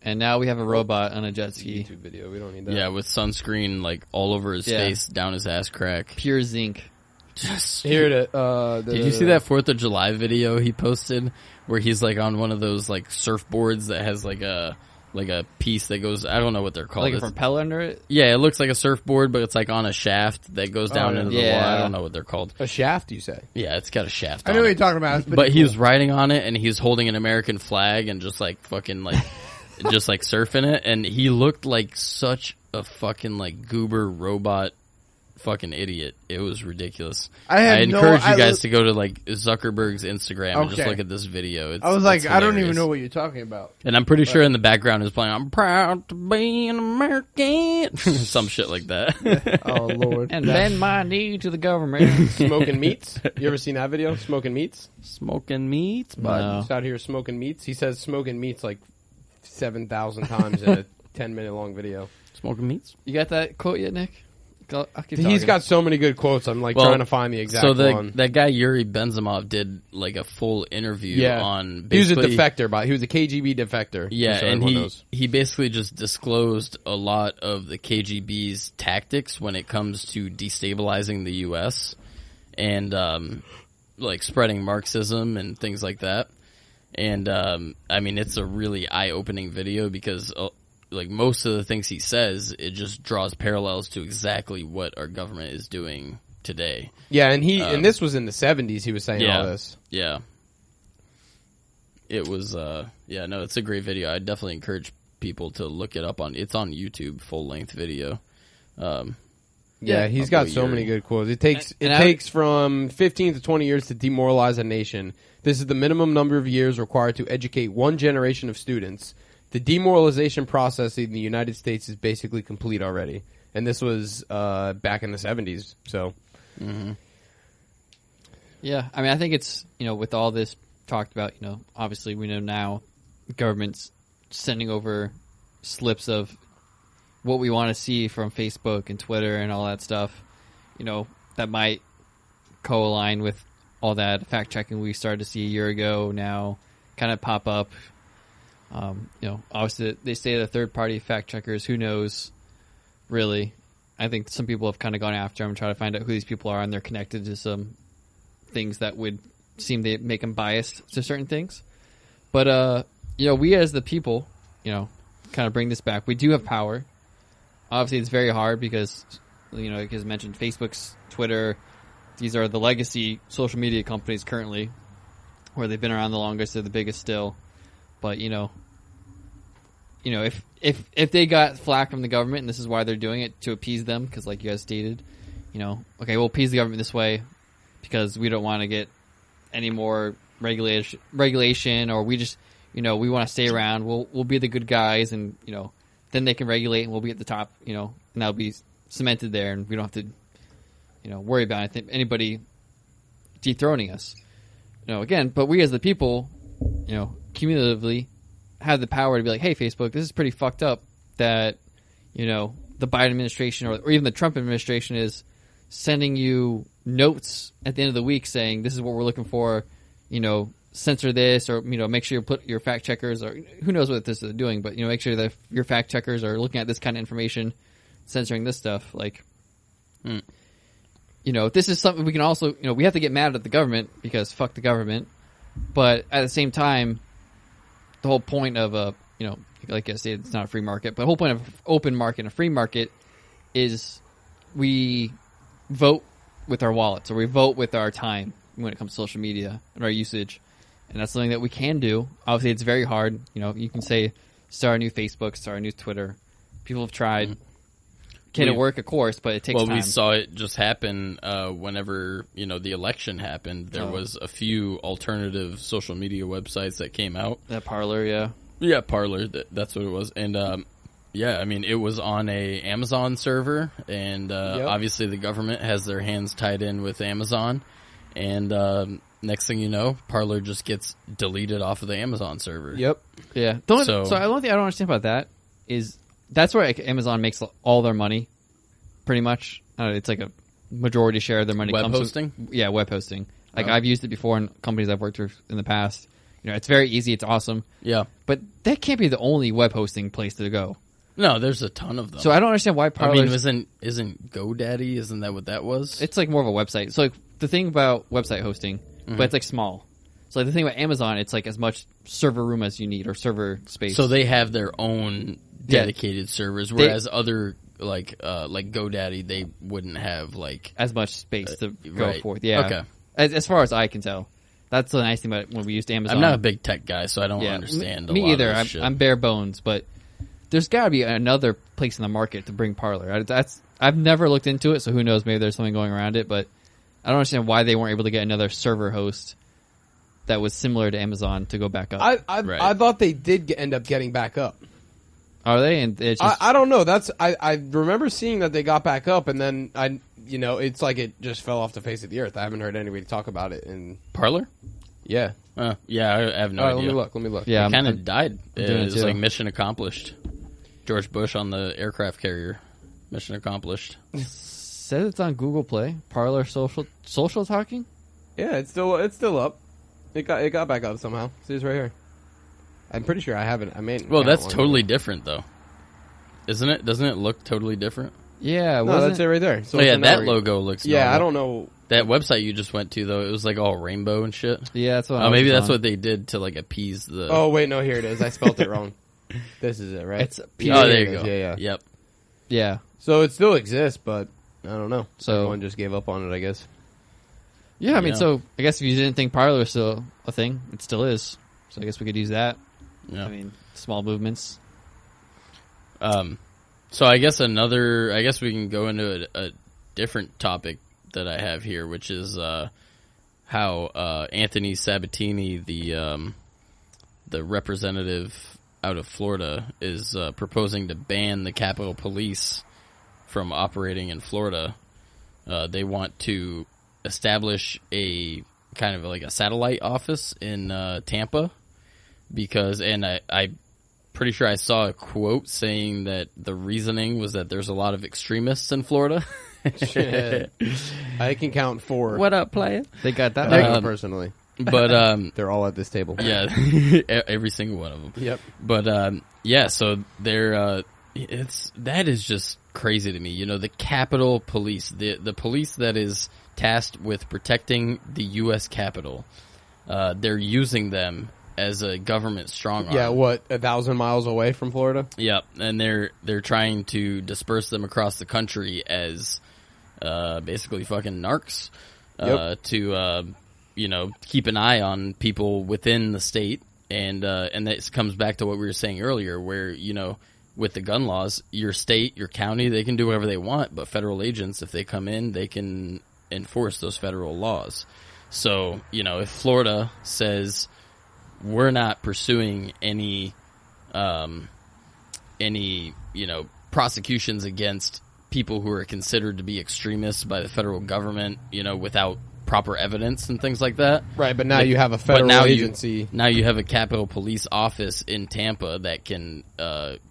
and now we have a robot on a jet ski, YouTube video. We don't need that. Yeah, with sunscreen like all over his Yeah. face, down his ass crack. pure zinc. Just Here it. Did you see that 4th of July video he posted where he's like on one of those like surfboards that has like a piece that goes, I don't know what they're called. Like a It's- propeller under it. yeah, it looks like a surfboard, but it's like on a shaft that goes down yeah. into the Yeah. water. I don't know what they're called. A shaft? You say? Yeah, it's got a shaft I on know what it. you're talking about. It's But pretty he cool. was riding on it and he's holding an American flag and just like fucking like just like surfing it, and he looked like such a fucking like goober robot fucking idiot. It was ridiculous. I had encourage no- you I guys li- to go to like Zuckerberg's Instagram and just Okay. look at this video. I was like, it's I don't even hilarious. know what you're talking about. And I'm pretty sure in the background is playing "I'm proud to be an American," some shit like that. Oh Lord. And bend my knee to the government. Smoking meats. You ever seen that video? Smoking meats. Smoking meats, but No. He's out here smoking meats. He says smoking meats like 7,000 times in a 10-minute long video. smoking meats. You got that quote yet, Nick? I'll keep He's talking. got so many good quotes. I'm like Well, trying to find the exact So one. that guy Yuri Benzimov did like a full interview on. He was a basically- defector, but he was a KGB defector. Yeah, just so and everyone he knows. he basically just disclosed a lot of the KGB's tactics when it comes to destabilizing the U.S. and like spreading Marxism and things like that. And I mean, it's a really eye-opening video because like most of the things he says, it just draws parallels to exactly what our government is doing today. Yeah, and and this was in the 70s. He was saying yeah. all this. Yeah. It was, no, it's a great video. I definitely encourage people to look it up it's on YouTube, full-length video. Yeah, he's got so many good quotes. It takes from 15 to 20 years to demoralize a nation. This is the minimum number of years required to educate one generation of students. The demoralization process in the United States is basically complete already. And this was back in the 70s. So, Yeah, I mean, I think it's, with all this talked about, obviously we know now government's sending over slips of what we want to see from Facebook and Twitter and all that stuff, that might co-align with all that fact-checking we started to see a year ago now kind of pop up. Obviously they say the third-party fact-checkers, who knows, really. I think some people have kind of gone after them and try to find out who these people are, and they're connected to some things that would seem to make them biased to certain things. But, we as the people, kind of bring this back. We do have power. Obviously, it's very hard because, like as mentioned, Facebook's, Twitter, these are the legacy social media companies currently, where they've been around the longest, they're the biggest still. But, if they got flack from the government, and this is why they're doing it, to appease them, because like you guys stated, okay, we'll appease the government this way because we don't want to get any more regulation, or we just, we want to stay around. We'll be the good guys, and, then they can regulate, and we'll be at the top, and that'll be cemented there, and we don't have to, worry about anybody dethroning us. Again, but we as the people, cumulatively have the power to be like, hey, Facebook, this is pretty fucked up that, the Biden administration or even the Trump administration is sending you notes at the end of the week saying this is what we're looking for, censor this, or, make sure you put your fact checkers, or who knows what this is doing, but, make sure that your fact checkers are looking at this kind of information, censoring this stuff. Like, this is something we can also, we have to get mad at the government because fuck the government. But at the same time, the whole point of like I said, it's not a free market, but the whole point of open market and a free market is we vote with our wallets, or we vote with our time when it comes to social media and our usage. And that's something that we can do. Obviously, it's very hard. You can say, start a new Facebook, start a new Twitter. People have tried. Can it work? Of course, but it takes time. We saw it just happen whenever the election happened. There was a few alternative social media websites that came out. That Parler, yeah. Yeah, Parler, that's what it was. And yeah, I mean, it was on a Amazon server, and obviously the government has their hands tied in with Amazon, and next thing you know, Parler just gets deleted off of the Amazon server. Yep. Yeah. So the only thing I don't understand about that is that's where Amazon makes all their money, pretty much. It's like a majority share of their money. Web hosting? Yeah, web hosting. Like I've used it before in companies I've worked with in the past. It's very easy. It's awesome. Yeah. But that can't be the only web hosting place to go. No, there's a ton of them. So I don't understand why Parler. I mean, isn't GoDaddy? Isn't that what that was? It's like more of a website. So like the thing about website hosting, but it's like small. So like the thing about Amazon, it's like as much server room as you need or server space. So they have their own dedicated servers, whereas other like GoDaddy, they wouldn't have like as much space to go right. forth. Yeah. Okay. As far as I can tell. That's the nice thing about when we used Amazon. I'm not a big tech guy, so I don't understand. Me either. Of this shit. I'm bare bones, but there's got to be another place in the market to bring Parler. I've never looked into it, so who knows? Maybe there's something going around it, but I don't understand why they weren't able to get another server host that was similar to Amazon to go back up. I thought they did end up getting back up. Are they? And it's just, I don't know. I remember seeing that they got back up, and then it's like it just fell off the face of the earth. I haven't heard anybody talk about it in Parler. Yeah. Yeah, I have no idea. Let me look. Yeah, it kind of died. It was too. like mission accomplished. George Bush on the aircraft carrier. Mission accomplished. says it's on Google Play. Parler social talking. Yeah, it's still up. It got back up somehow. See, it's right here. I'm pretty sure I haven't. I mean, well, that's totally different, though, isn't it? Doesn't it look totally different? Yeah, no, that's it right there. So yeah, that logo looks. Yeah, normal. I don't know. That website you just went to, though, it was like all rainbow and shit. Yeah, that's what. Maybe that's what they did to like appease the. Oh wait, no, here it is. I spelled it wrong. This is it, right? It's there you go. Yeah. Yep. Yeah. So it still exists, but I don't know. So everyone just gave up on it, I guess. Yeah, I mean, so I guess if you didn't think Parler was still a thing, it still is. So I guess we could use that. Yeah. I mean, small movements. So I guess we can go into a different topic that I have here, which is how Anthony Sabatini, the representative out of Florida, is proposing to ban the Capitol Police from operating in Florida. They want to establish a kind of like a satellite office in Tampa because, and I'm pretty sure I saw a quote saying that the reasoning was that there's a lot of extremists in Florida. Shit. I can count 4. What up, player? They got that personally. But they're all at this table. Yeah, every single one of them. Yep. But yeah, so they're that is just crazy to me. You know, the Capitol Police, the police that is tasked with protecting the U.S. Capitol, they're using them as a government strong arm. Yeah, what, 1,000 miles away from Florida? Yeah, and they're trying to disperse them across the country as basically fucking narcs to keep an eye on people within the state, and that comes back to what we were saying earlier, where with the gun laws, your state, your county, they can do whatever they want, but federal agents, if they come in, they can enforce those federal laws. So if Florida says we're not pursuing any prosecutions against people who are considered to be extremists by the federal government, without proper evidence and things like that. Right, but now you have a federal agency. Now you have a Capitol Police office in Tampa that can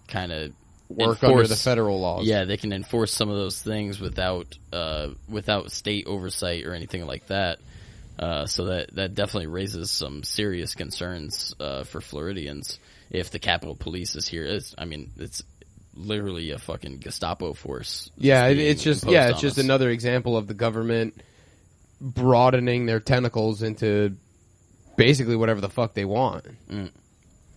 kind of work under the federal laws. Yeah, they can enforce some of those things without state oversight or anything like that. So that definitely raises some serious concerns for Floridians if the Capitol Police is here. It's literally a fucking Gestapo force. Yeah, it's just another example of the government broadening their tentacles into basically whatever the fuck they want.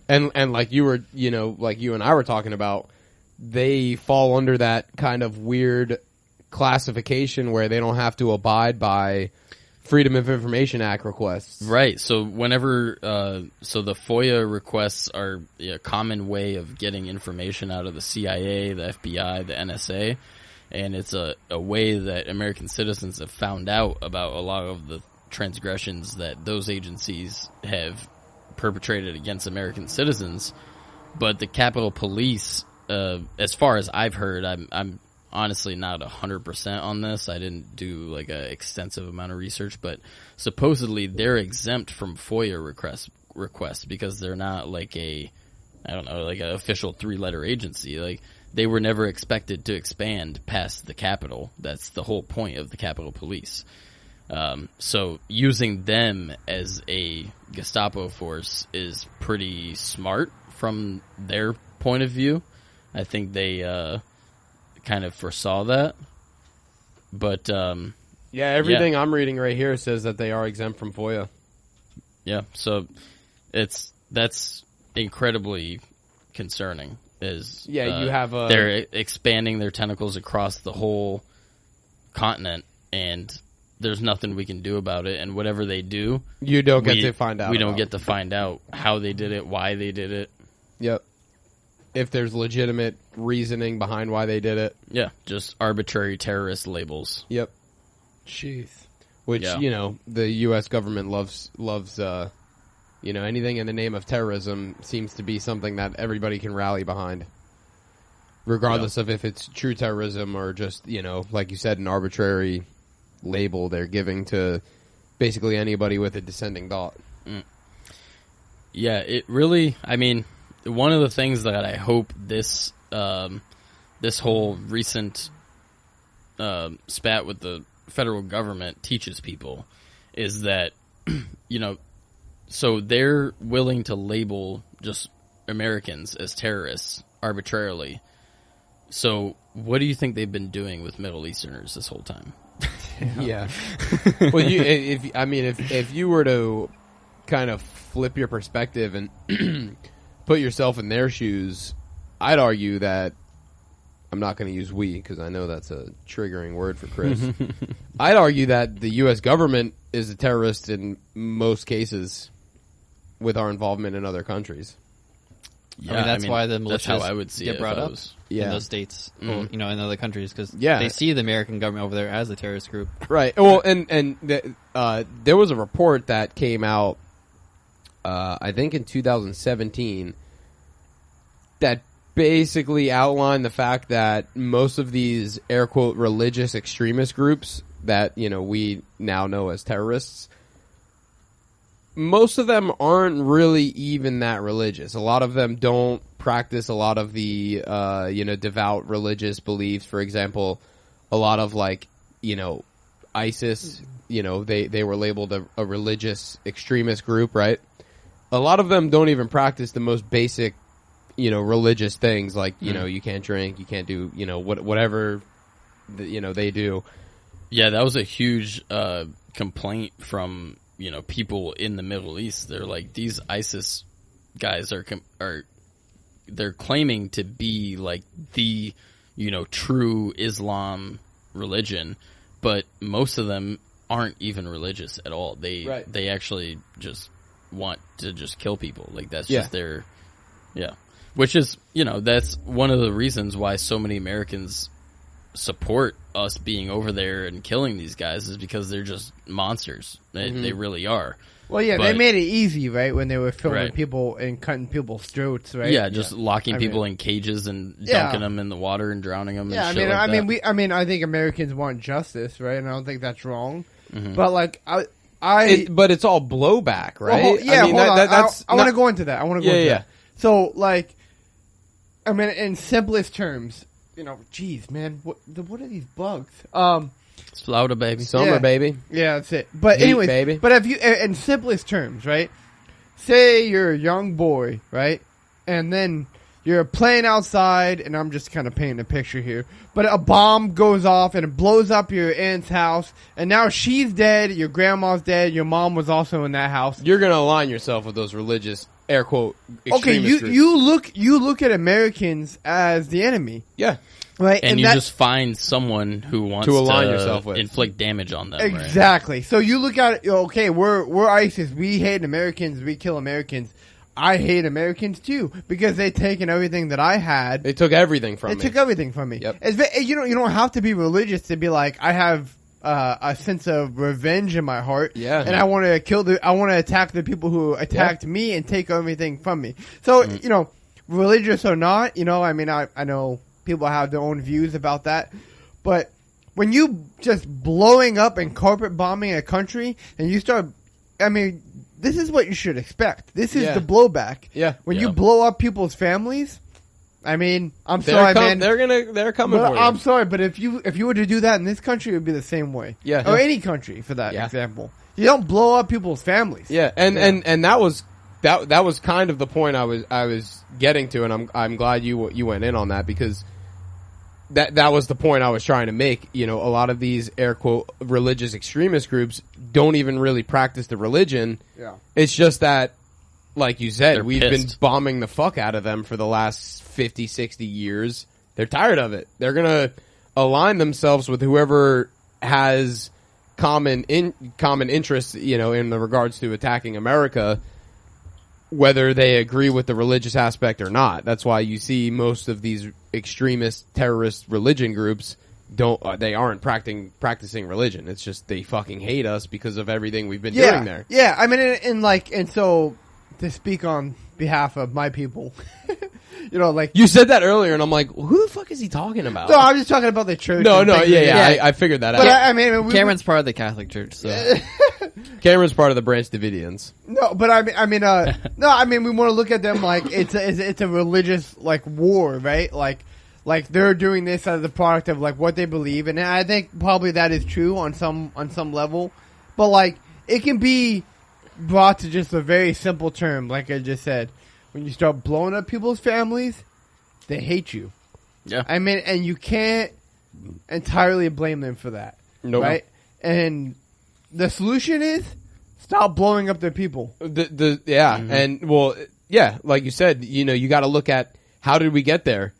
And like you were, like you and I were talking about, they fall under that kind of weird classification where they don't have to abide by Freedom of Information Act requests. Right. So whenever, so the FOIA requests are a common way of getting information out of the CIA, the FBI, the NSA. and it's a way that American citizens have found out about a lot of the transgressions that those agencies have perpetrated against American citizens. But the Capitol Police, as far as I've heard, I'm honestly not 100% on this. I didn't do like an extensive amount of research, but supposedly they're exempt from FOIA requests because they're not like an official 3-letter agency. Like, they were never expected to expand past the Capitol. That's the whole point of the Capitol Police. So using them as a Gestapo force is pretty smart from their point of view. I think they kind of foresaw that. But everything I'm reading right here says that they are exempt from FOIA. Yeah, so that's incredibly concerning. You have they're expanding their tentacles across the whole continent, and there's nothing we can do about it. And whatever they do, you don't get to find out. We don't get to find out how they did it, why they did it. Yep. If there's legitimate reasoning behind why they did it. Yeah, just arbitrary terrorist labels. Yep. Jeez. Which, the U.S. government loves anything in the name of terrorism seems to be something that everybody can rally behind. Regardless of if it's true terrorism or just, like you said, an arbitrary label they're giving to basically anybody with a dissenting thought. Mm. Yeah, it really, one of the things that I hope this whole recent spat with the federal government teaches people is that, so they're willing to label just Americans as terrorists arbitrarily. So what do you think they've been doing with Middle Easterners this whole time? Yeah. Well, if you were to kind of flip your perspective and put yourself in their shoes, I'd argue that I'm not going to use we because I know that's a triggering word for Chris. I'd argue that the U.S. government is a terrorist in most cases with our involvement in other countries. Yeah, that's why the that's how militias I would see get it brought up Yeah. in those states, or, in other countries, because Yeah. they see the American government over there as a terrorist group. Right. Well, and there was a report that came out, I think in 2017, that basically outlined the fact that most of these air quote religious extremist groups that we now know as terrorists, most of them aren't really even that religious. A lot of them don't practice a lot of the devout religious beliefs. For example, a lot of ISIS, they were labeled a religious extremist group, right? A lot of them don't even practice the most basic religious things like, you can't drink, you can't do, whatever, they do. Yeah, that was a huge complaint from, people in the Middle East. They're like, these ISIS guys they're claiming to be like the, true Islam religion, but most of them aren't even religious at all. They actually just want to just kill people. Like, that's just their, which is, that's one of the reasons why so many Americans support us being over there and killing these guys, is because they're just monsters. They really are. Well, yeah, they made it easy, right, when they were filming people and cutting people's throats, right? Yeah, just locking people in cages and dunking them in the water and drowning them. Yeah, and shit I think Americans want justice, right? And I don't think that's wrong. But like, but it's all blowback, right? Well, yeah, hold on. I want to go into that. That. So, like, in simplest terms, geez, man, what are these bugs? It's Florida, baby. Summer, baby. Yeah, that's it. But Heat, anyways, baby. but if you, in simplest terms, right? Say you're a young boy, right? And then you're playing outside, and I'm just kind of painting a picture here. But a bomb goes off, and it blows up your aunt's house, and now she's dead, your grandma's dead, your mom was also in that house. You're going to align yourself with those religious, air quote, okay, you look at Americans as the enemy. Yeah. Right, and you just find someone who wants to align yourself with, inflict damage on them. Exactly. Right? So you look at it. Okay, we're ISIS. We hate Americans. We kill Americans. I hate Americans too because they've taken everything that I had. They took everything from me. They took everything from me. Yep. You don't have to be religious to be like, I have a sense of revenge in my heart. Yeah. And I want to attack the people who attacked me and take everything from me. So, religious or not, I mean, I know people have their own views about that, but when you just blowing up and carpet bombing a country and you start, I mean, this is what you should expect. This is the blowback. Yeah. When you blow up people's families, I mean, I'm sorry, man. They're coming But for you. I'm sorry, but if you were to do that in this country, it would be the same way. Yeah. Or any country, for that example. You don't blow up people's families. Yeah, and that was kind of the point I was getting to, and I'm glad you went in on that, because that was the point I was trying to make. A lot of these air quote religious extremist groups don't even really practice the religion. Yeah. It's just that, like you said, They're we've pissed. been bombing the fuck out of them for the last 50, 60 years. They're tired of it. They're gonna align themselves with whoever has common interests, in the regards to attacking America, whether they agree with the religious aspect or not. That's why you see most of these extremist terrorist religion groups they aren't practicing religion. It's just they fucking hate us because of everything we've been doing there. Yeah, I mean, and so to speak on behalf of my people, You said that earlier, and I'm like, who the fuck is he talking about? no, I'm just talking about the church. No, and things like that. I figured that But out. I mean, Cameron's part of the Catholic Church, so Cameron's part of the Branch Davidians. No, but I mean, we want to look at them like it's a religious like war, right? Like they're doing this as a product of like what they believe, and I think probably that is true on some level, but like it can be brought to just a very simple term, like I just said. When you start blowing up people's families, they hate you. Yeah. I mean, and you can't entirely blame them for that, Nope. right? And the solution is stop blowing up their people. And like you said, you got to look at how did we get there,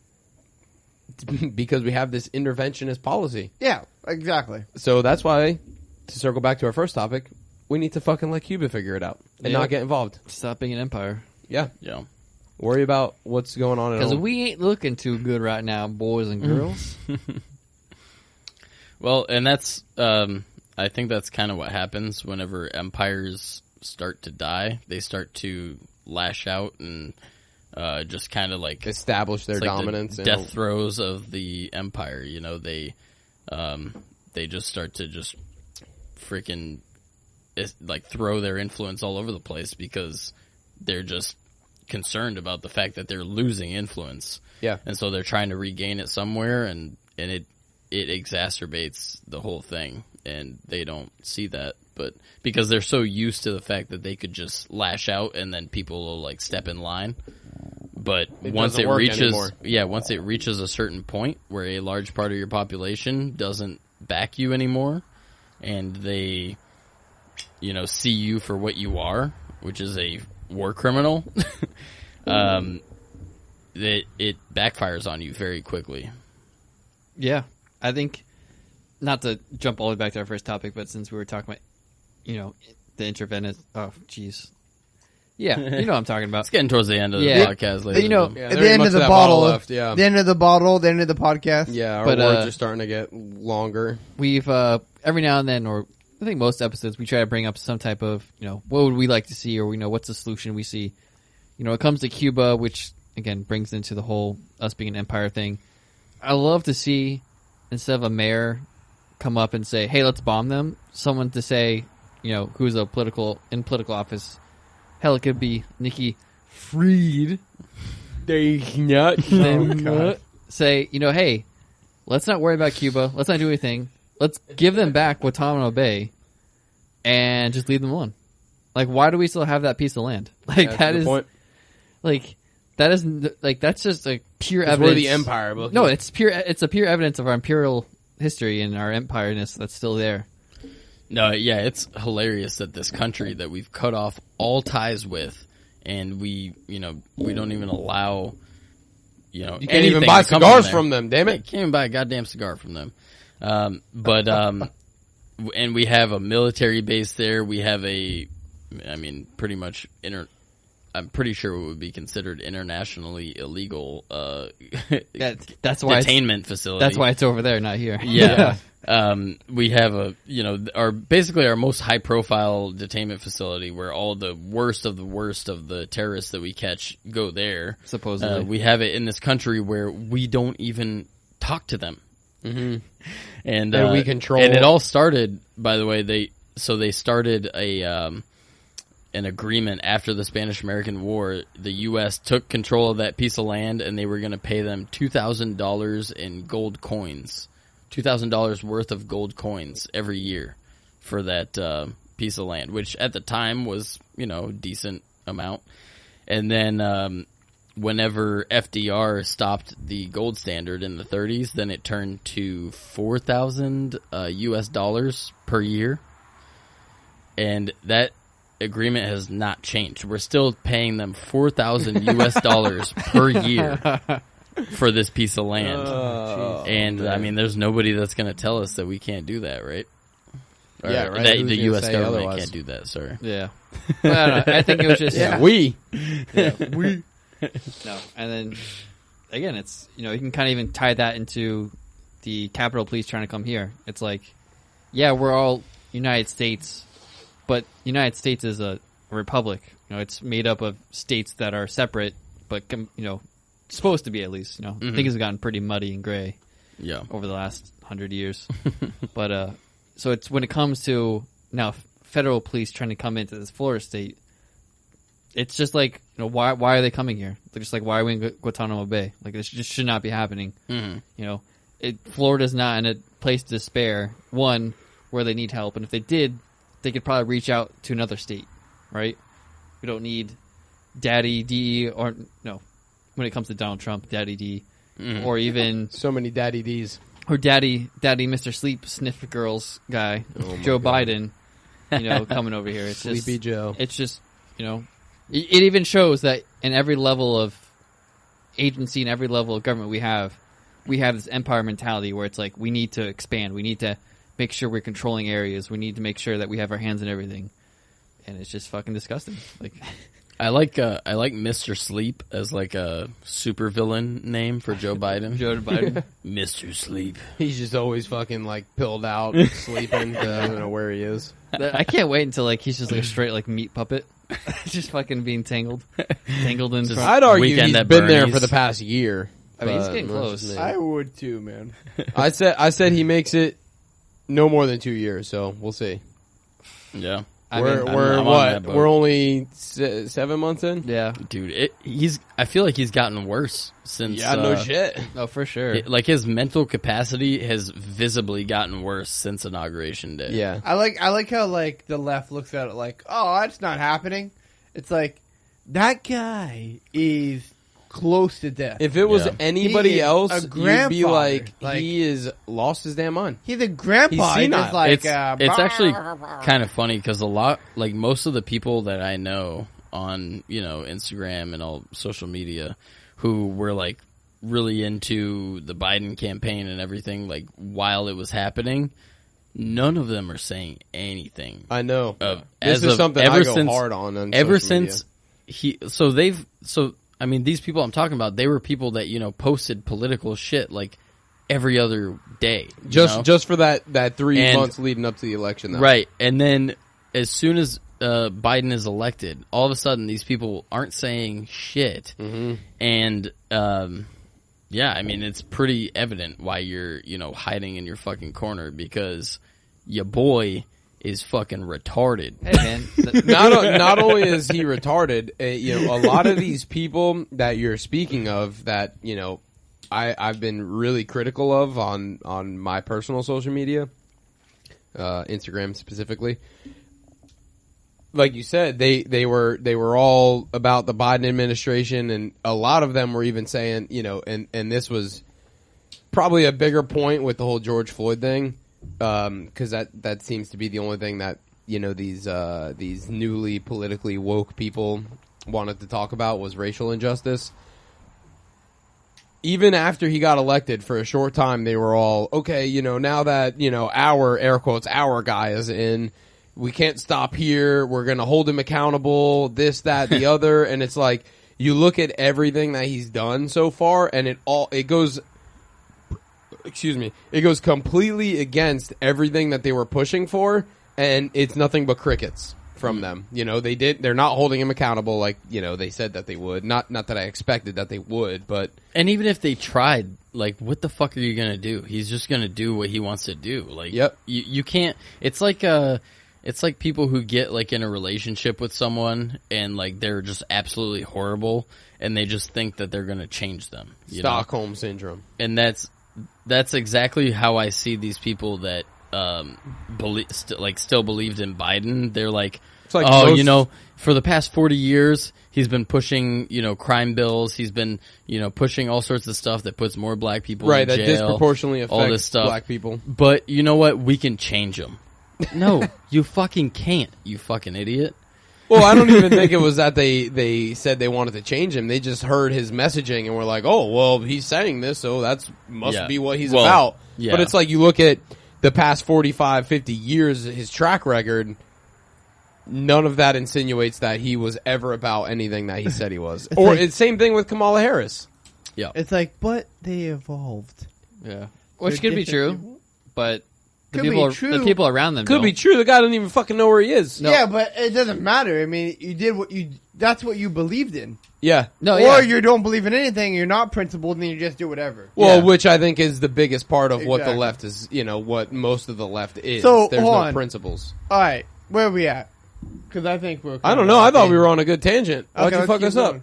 because we have this interventionist policy. Yeah, exactly. So that's why, to circle back to our first topic, we need to fucking let Cuba figure it out and not get involved. stop being an empire. Yeah, Yeah. worry about what's going on at Because home. we ain't looking too good right now, boys and girls. Well, and that's I think that's kind of what happens whenever empires start to die. They start to lash out and just kind of like establish their it's like dominance. the death throes of the empire. They just start to just freaking like throw their influence all over the place because they're just concerned about the fact that they're losing influence. Yeah. And so they're trying to regain it somewhere, and it exacerbates the whole thing, and they don't see that. But because they're so used to the fact that they could just lash out and then people will like step in line. But once doesn't it work reaches anymore. once it reaches a certain point where a large part of your population doesn't back you anymore, and they see you for what you are, which is a war criminal, it backfires on you very quickly. Yeah, I think, not to jump all the way back to our first topic, but since we were talking about, the interventionist, oh, jeez. Yeah, you know what I'm talking about. It's getting towards the end of the Yeah. podcast, ladies. You know, and Yeah, At there the ain't end much of the that bottle, left. Yeah, the end of the bottle, the end of the podcast. yeah. Our But, words are starting to get longer. We've, every now and then, or I think most episodes, we try to bring up some type of, what would we like to see, or what's the solution we see. It comes to Cuba, which, again, brings into the whole us being an empire thing. I love to see, instead of a mayor come up and say, hey, let's bomb them, someone to say, who's in political office. Hell, it could be Nikki Fried. Say, hey, let's not worry about Cuba. Let's not do anything. Let's give them back Guantanamo Bay and just leave them alone. Like, why do we still have that piece of land? Like, That's that the is, point. like, that is, like, that's just like pure 'Cause evidence. we're the empire. But No, it's a pure evidence of our imperial history and our empireness that's still there. No, yeah, it's hilarious that this country that we've cut off all ties with, and we don't even allow, you can't anything even buy to come cigars there. from them. Damn You it! can't even buy a goddamn cigar from them. And we have a military base there. We have pretty much I'm pretty sure it would be considered internationally illegal That's why detainment facility. That's why it's over there, not here. Yeah. We have basically our most high profile detainment facility where all the worst of the terrorists that we catch go there. Supposedly. We have it in this country where we don't even talk to them. Mm-hmm. And we control. And it all started, by the way, they started an agreement after the Spanish-American War. The U.S. took control of that piece of land, and they were going to pay them $2,000 in gold coins, $2,000 worth of gold coins every year for that piece of land, which at the time was, a decent amount. And then whenever FDR stopped the gold standard in the 30s, then it turned to 4,000 U.S. dollars per year. And that agreement has not changed. We're still paying them 4,000 U.S. dollars per year for this piece of land. I mean, there's nobody that's going to tell us that we can't do that, right? Yeah, right. That Who's the gonna U.S. say government otherwise? can't do that, sorry. Yeah. But I don't know. I think it was just we. we. No, and then again, it's you can kind of even tie that into the Capitol Police trying to come here. It's like, yeah, we're all United States, but United States is a republic. It's made up of states that are separate, but supposed to be at least. Mm-hmm. Things have gotten pretty muddy and gray. Yeah. Over the last 100 years, but so it's when it comes to now federal police trying to come into this Florida state. It's just like, why are they coming here? They're just like, why are we in Guantanamo Bay? Like, this just should not be happening. Mm-hmm. Florida's not in a place to spare, one, where they need help. And if they did, they could probably reach out to another state, right? We don't need Daddy D or, no, when it comes to Donald Trump, Daddy D, or even... So many Daddy D's. Or Daddy Mr. Sleep Sniff Girls guy, Joe God. Biden, coming over here. It's Sleepy just, Joe. It's just, it even shows that in every level of agency and every level of government we have this empire mentality where it's like we need to expand. We need to make sure we're controlling areas. We need to make sure that we have our hands in everything. And it's just fucking disgusting. Like, I like Mr. Sleep as like a supervillain name for Joe Biden. Joe Biden. Mr. Sleep. He's just always fucking pilled out, sleeping. I don't know where he is. I can't wait until he's just like a straight meat puppet. Just fucking being tangled in. Just- I'd argue Weekend he's at been there Bernie's. for the past year. I mean, he's but getting that's close. just me. I would too, man. I said he makes it no more than 2 years, so we'll see. Yeah. We're I'm on what? that boat. We're only 7 months in. Yeah. Dude, I feel like he's gotten worse since. Yeah, no shit. Oh, for sure. His mental capacity has visibly gotten worse since Inauguration Day. Yeah, I like how the left looks at it like, oh, that's not happening. It's like that guy is close to death. if it was Yeah. anybody He is else, a you'd be grandfather. like, he is lost his damn mind. He's a grandpa. He's He's just senile. like It's actually kind of funny because most of the people that I know on Instagram and all social media who were really into the Biden campaign and everything while it was happening, none of them are saying anything. I know. This This is something I go hard on ever social since these people I'm talking about, they were people that posted political shit every other day. Just for that 3 And- months leading up to the election, though. Right. And then as soon as Biden is elected, all of a sudden these people aren't saying shit. Mm-hmm. And it's pretty evident why you're hiding in your fucking corner because your boy is fucking retarded. Hey, man. Not only is he retarded, a lot of these people that you're speaking of that I've been really critical of on my personal social media, Instagram specifically. Like you said, they were all about the Biden administration, and a lot of them were even saying, and this was probably a bigger point with the whole George Floyd thing, because that seems to be the only thing that these newly politically woke people wanted to talk about was racial injustice. Even after he got elected, for a short time, they were all, okay, now that, our, air quotes, our guy is in, we can't stop here. We're going to hold him accountable, this, that, the other. And it's like, you look at everything that he's done so far, and it goes completely against everything that they were pushing for, and it's nothing but crickets from them. You know, they're not holding him accountable like, you know, they said that they would. Not that I expected that they would, but. And even if they tried, like, what the fuck are you gonna do? He's just gonna do what he wants to do. Like, yep. You can't, it's like people who get, like, in a relationship with someone and, like, they're just absolutely horrible and they just think that they're gonna change them. Stockholm syndrome. And that's exactly how I see these people that, still believed in Biden. They're like, you know, for the past 40 years, he's been pushing, you know, crime bills. He's been, you know, pushing all sorts of stuff that puts more black people in jail. Right, that disproportionately affects all this stuff. black people. But you know what? We can change them. No, you fucking can't, you fucking idiot. Well, I don't even think it was that they said they wanted to change him. They just heard his messaging and were like, oh, well, he's saying this, so must be what he's about. Yeah. But it's like, you look at the past 45, 50 years, his track record, none of that insinuates that he was ever about anything that he said he was. Or it's same thing with Kamala Harris. Yeah. It's like, but they evolved. Yeah. Which could be true, people. But the Could people around them Could don't. be true. The guy doesn't even fucking know where he is. No. Yeah, but it doesn't matter. I mean, you did that's what you believed in. Yeah. No, or you don't believe in anything, you're not principled, and then you just do whatever. Well, which I think is the biggest part of what the left is, you know, what most of the left is. So, there's hold no on. principles. All right, where are we at? Because I think we're... I don't know. I thought we were on a good tangent. Why'd you fuck us up?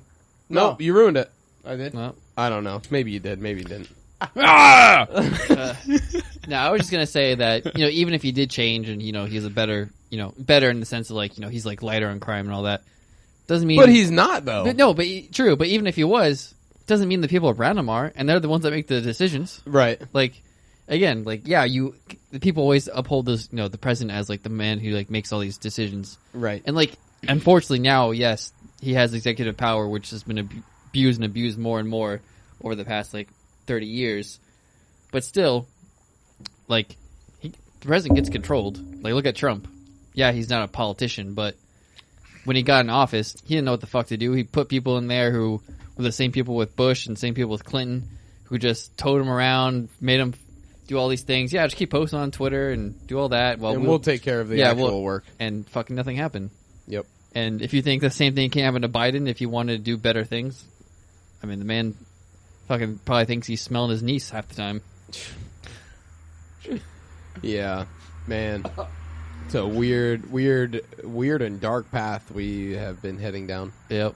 No, you ruined it. I did? No. I don't know. Maybe you did. Maybe you didn't. No, I was just gonna say that, you know, even if he did change and, you know, he's a better in the sense of, like, you know, he's like lighter on crime and all that, doesn't mean. But he's not, though. True. But even if he was, doesn't mean the people around him are, and they're the ones that make the decisions. Right. Like, again, like, yeah, the people always uphold this, you know, the president as, like, the man who, like, makes all these decisions. Right. And, like, unfortunately now, yes, he has executive power, which has been abused more and more over the past, like, 30 years. But still, like, the president gets controlled. Like, look at Trump. Yeah, he's not a politician, but when he got in office, he didn't know what the fuck to do. He put people in there who were the same people with Bush and same people with Clinton, who just towed him around, made him do all these things. Yeah, just keep posting on Twitter and do all that. Well, we'll take care of the actual work. And fucking nothing happened. Yep. And if you think the same thing can happen to Biden if you want to do better things, I mean, the man fucking probably thinks he's smelling his niece half the time. Yeah, man. It's a weird and dark path we have been heading down. Yep.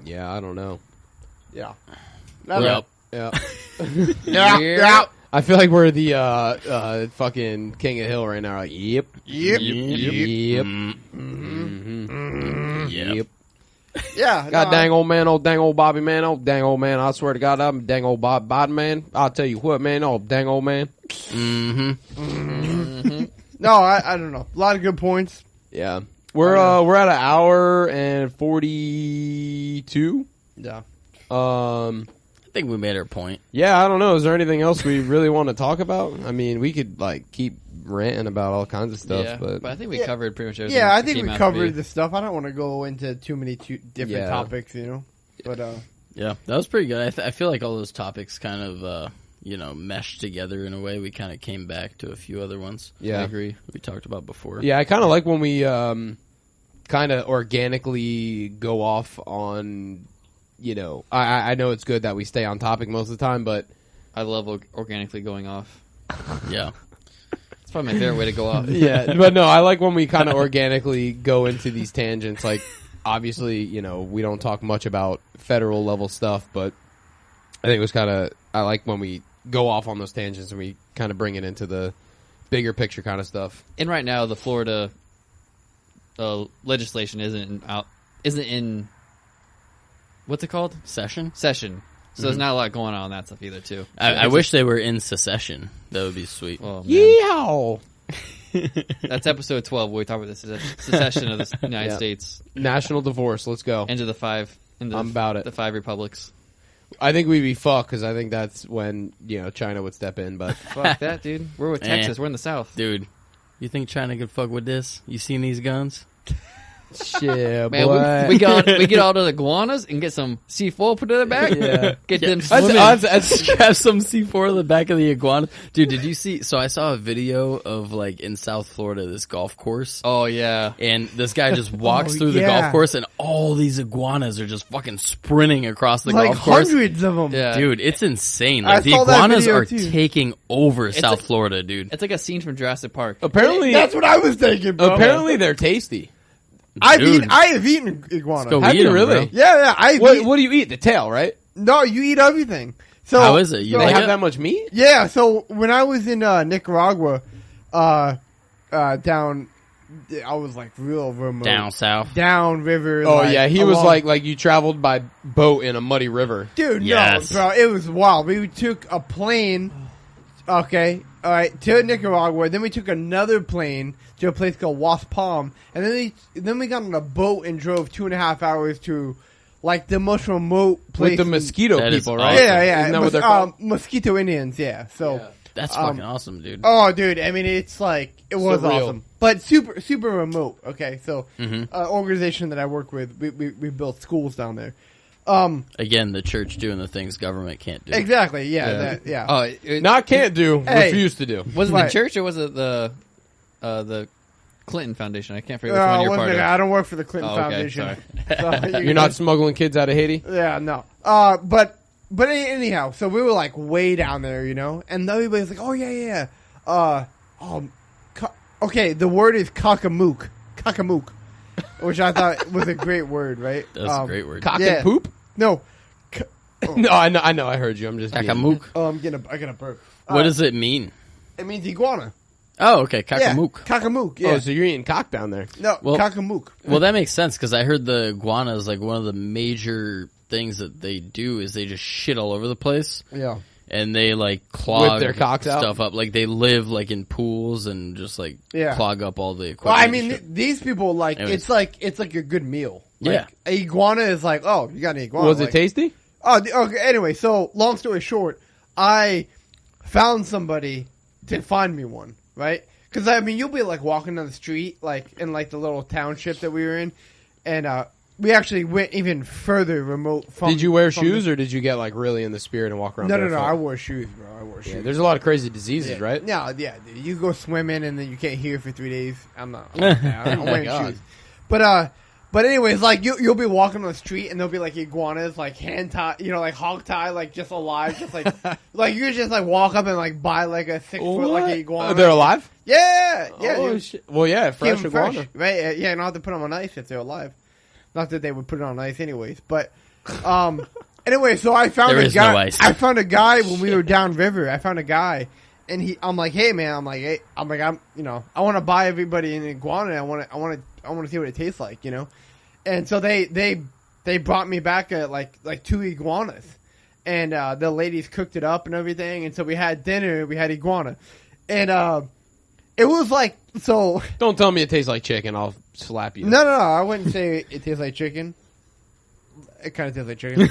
Yeah, I don't know. Yeah. Yep. Yeah. Yeah. I feel like we're the fucking King of Hill right now. Like, yep. Yep. Yep. Yep. Yeah. God dang old man, old dang old Bobby man, old dang old man. I swear to God, I'm dang old Biden man. I'll tell you what, man, oh dang old man. No, I don't know. A lot of good points. Yeah. We're at an hour and 42. Yeah. I think we made our point. Yeah, I don't know. Is there anything else we really want to talk about? I mean, we could like keep ranting about all kinds of stuff, yeah, but I think we covered pretty much everything. Yeah, I think we covered the stuff. I don't want to go into too many different topics, you know. But yeah, that was pretty good. I feel like all those topics kind of meshed together in a way. We kind of came back to a few other ones. Yeah, I agree. We talked about before. Yeah, I kind of like when we kind of organically go off on. You know, I know it's good that we stay on topic most of the time, but I love organically going off. Yeah. It's probably my favorite way to go off. Yeah, but no, I like when we kind of organically go into these tangents. Like, obviously, you know, we don't talk much about federal level stuff, but I think it was I like when we go off on those tangents and we kind of bring it into the bigger picture kind of stuff. And right now, the Florida legislation isn't in what's it called? Session. So there's not a lot going on that stuff either, too. I wish they were in secession. That would be sweet. Oh, man. Yeehaw! That's episode 12 where we talk about the secession of the United States. National divorce. Let's go. Into the five. I'm about it. The 5 republics. I think we'd be fucked because I think that's when China would step in. But Fuck that, dude. We're with Texas. We're in the South. Dude, you think China could fuck with this? You seen these guns? shit, Man, boy. we get all the iguanas and get some C4 put in the back. Yeah. Get them Let's swimming. have some C4 in the back of the iguana. Dude, did you see? So I saw a video of like in South Florida, this golf course. Oh yeah. And this guy just walks Oh, through the yeah. golf course and all these iguanas are just fucking sprinting across the like golf course. hundreds of them. Yeah. Dude, it's insane. I Like the saw that iguanas video, are too. taking over South like- Florida, dude. It's like a scene from Jurassic Park. apparently, That's what I was thinking, bro. apparently they're tasty. Dude. I have eaten iguana. Go Have eat you 'em, really? bro. Yeah, I've What eaten. do you eat? The tail, right? No, you eat everything. So How is it? You so- They like have it? that much meat? Yeah, so when I was in Nicaragua, down, I was like real remote. Down south. Down river. Oh like, yeah, he was along- like you traveled by boat in a muddy river. dude, Yes. no, bro, it was wild. We took a plane, okay, all right, to Nicaragua. Then we took another plane to a place called Wasp Palm, and then we got on a boat and drove 2.5 hours to like the most remote place. With the in- mosquito That is people, right? awesome. Yeah, Isn't that what Mos- they're called? Mosquito Indians, yeah. So. Yeah. That's fucking awesome, dude. Oh, dude! I mean, it's like it was Surreal. awesome, but super remote. Okay, so Mhm. organization that I work with, we built schools down there. Again, the church doing the things government can't do. Exactly. Yeah. Yeah. That, yeah. Oh, Not can't do, Hey. refuse to do. was it Right. the church or was it the Clinton Foundation? I can't figure which one you're part of. I don't work for the Clinton Oh, okay, Foundation. So You're not smuggling kids out of Haiti? Yeah. No. But anyhow, so we were like way down there, and everybody's like, "Oh yeah. Okay, the word is cockamook, which I thought was a great word, right? That's a great word. Cock Yeah. and poop? No. No, I know. I heard you. I'm just being- Kakamook. I get a burp. What does it mean? It means iguana. Oh, okay, Yeah, kakamook. cockamook. Yeah. Oh, so you're eating cock down there? No, Well- cockamook. Well, that makes sense because I heard the iguana is like one of the major things that they do is they just shit all over the place Yeah. and they like clog Whip their cocks out? stuff up. Like they live like in pools and just like Yeah. clog up all the equipment. Well, I and mean, shit. these people like Anyways. it's like a good meal. Like, Yeah. a iguana is like, oh, you got an iguana. Was it like, tasty? Oh, okay. Anyway, so long story short, I found somebody to find me one, right? Because I mean, you'll be like walking down the street, like in like the little township that we were in, and we actually went even further remote from. Did you wear from shoes or did you get like really in the spirit and walk around? No. barefoot? I wore shoes, bro. I wore shoes. Yeah, there's a lot of crazy diseases, Yeah. right? No, yeah, dude. You go swimming and then you can't hear for 3 days. I'm not. I'm Oh my wearing God. shoes. But anyways, like you'll be walking on the street and there'll be like iguanas, like hand tie, like hog tie, like just alive, just like like you just like walk up and like buy like a 6 foot like What? iguana. Oh, they're alive? Yeah. Oh, you shit. Well, yeah, keep fresh 'em iguana. right? Yeah, you don't have to put them on ice if they're alive. Not that they would put it on ice anyways, but anyway, so I found There a is guy. no ice. I found a guy when we were downriver. I found a guy, and I'm like, hey man, I want to buy everybody an iguana. I want to see what it tastes like, And so they brought me back like 2 iguanas, and the ladies cooked it up and everything. And so we had dinner. We had iguana, and it was like so. Don't tell me it tastes like chicken. I'll slap you. No, I wouldn't say it tastes like chicken. It kind of tastes like chicken.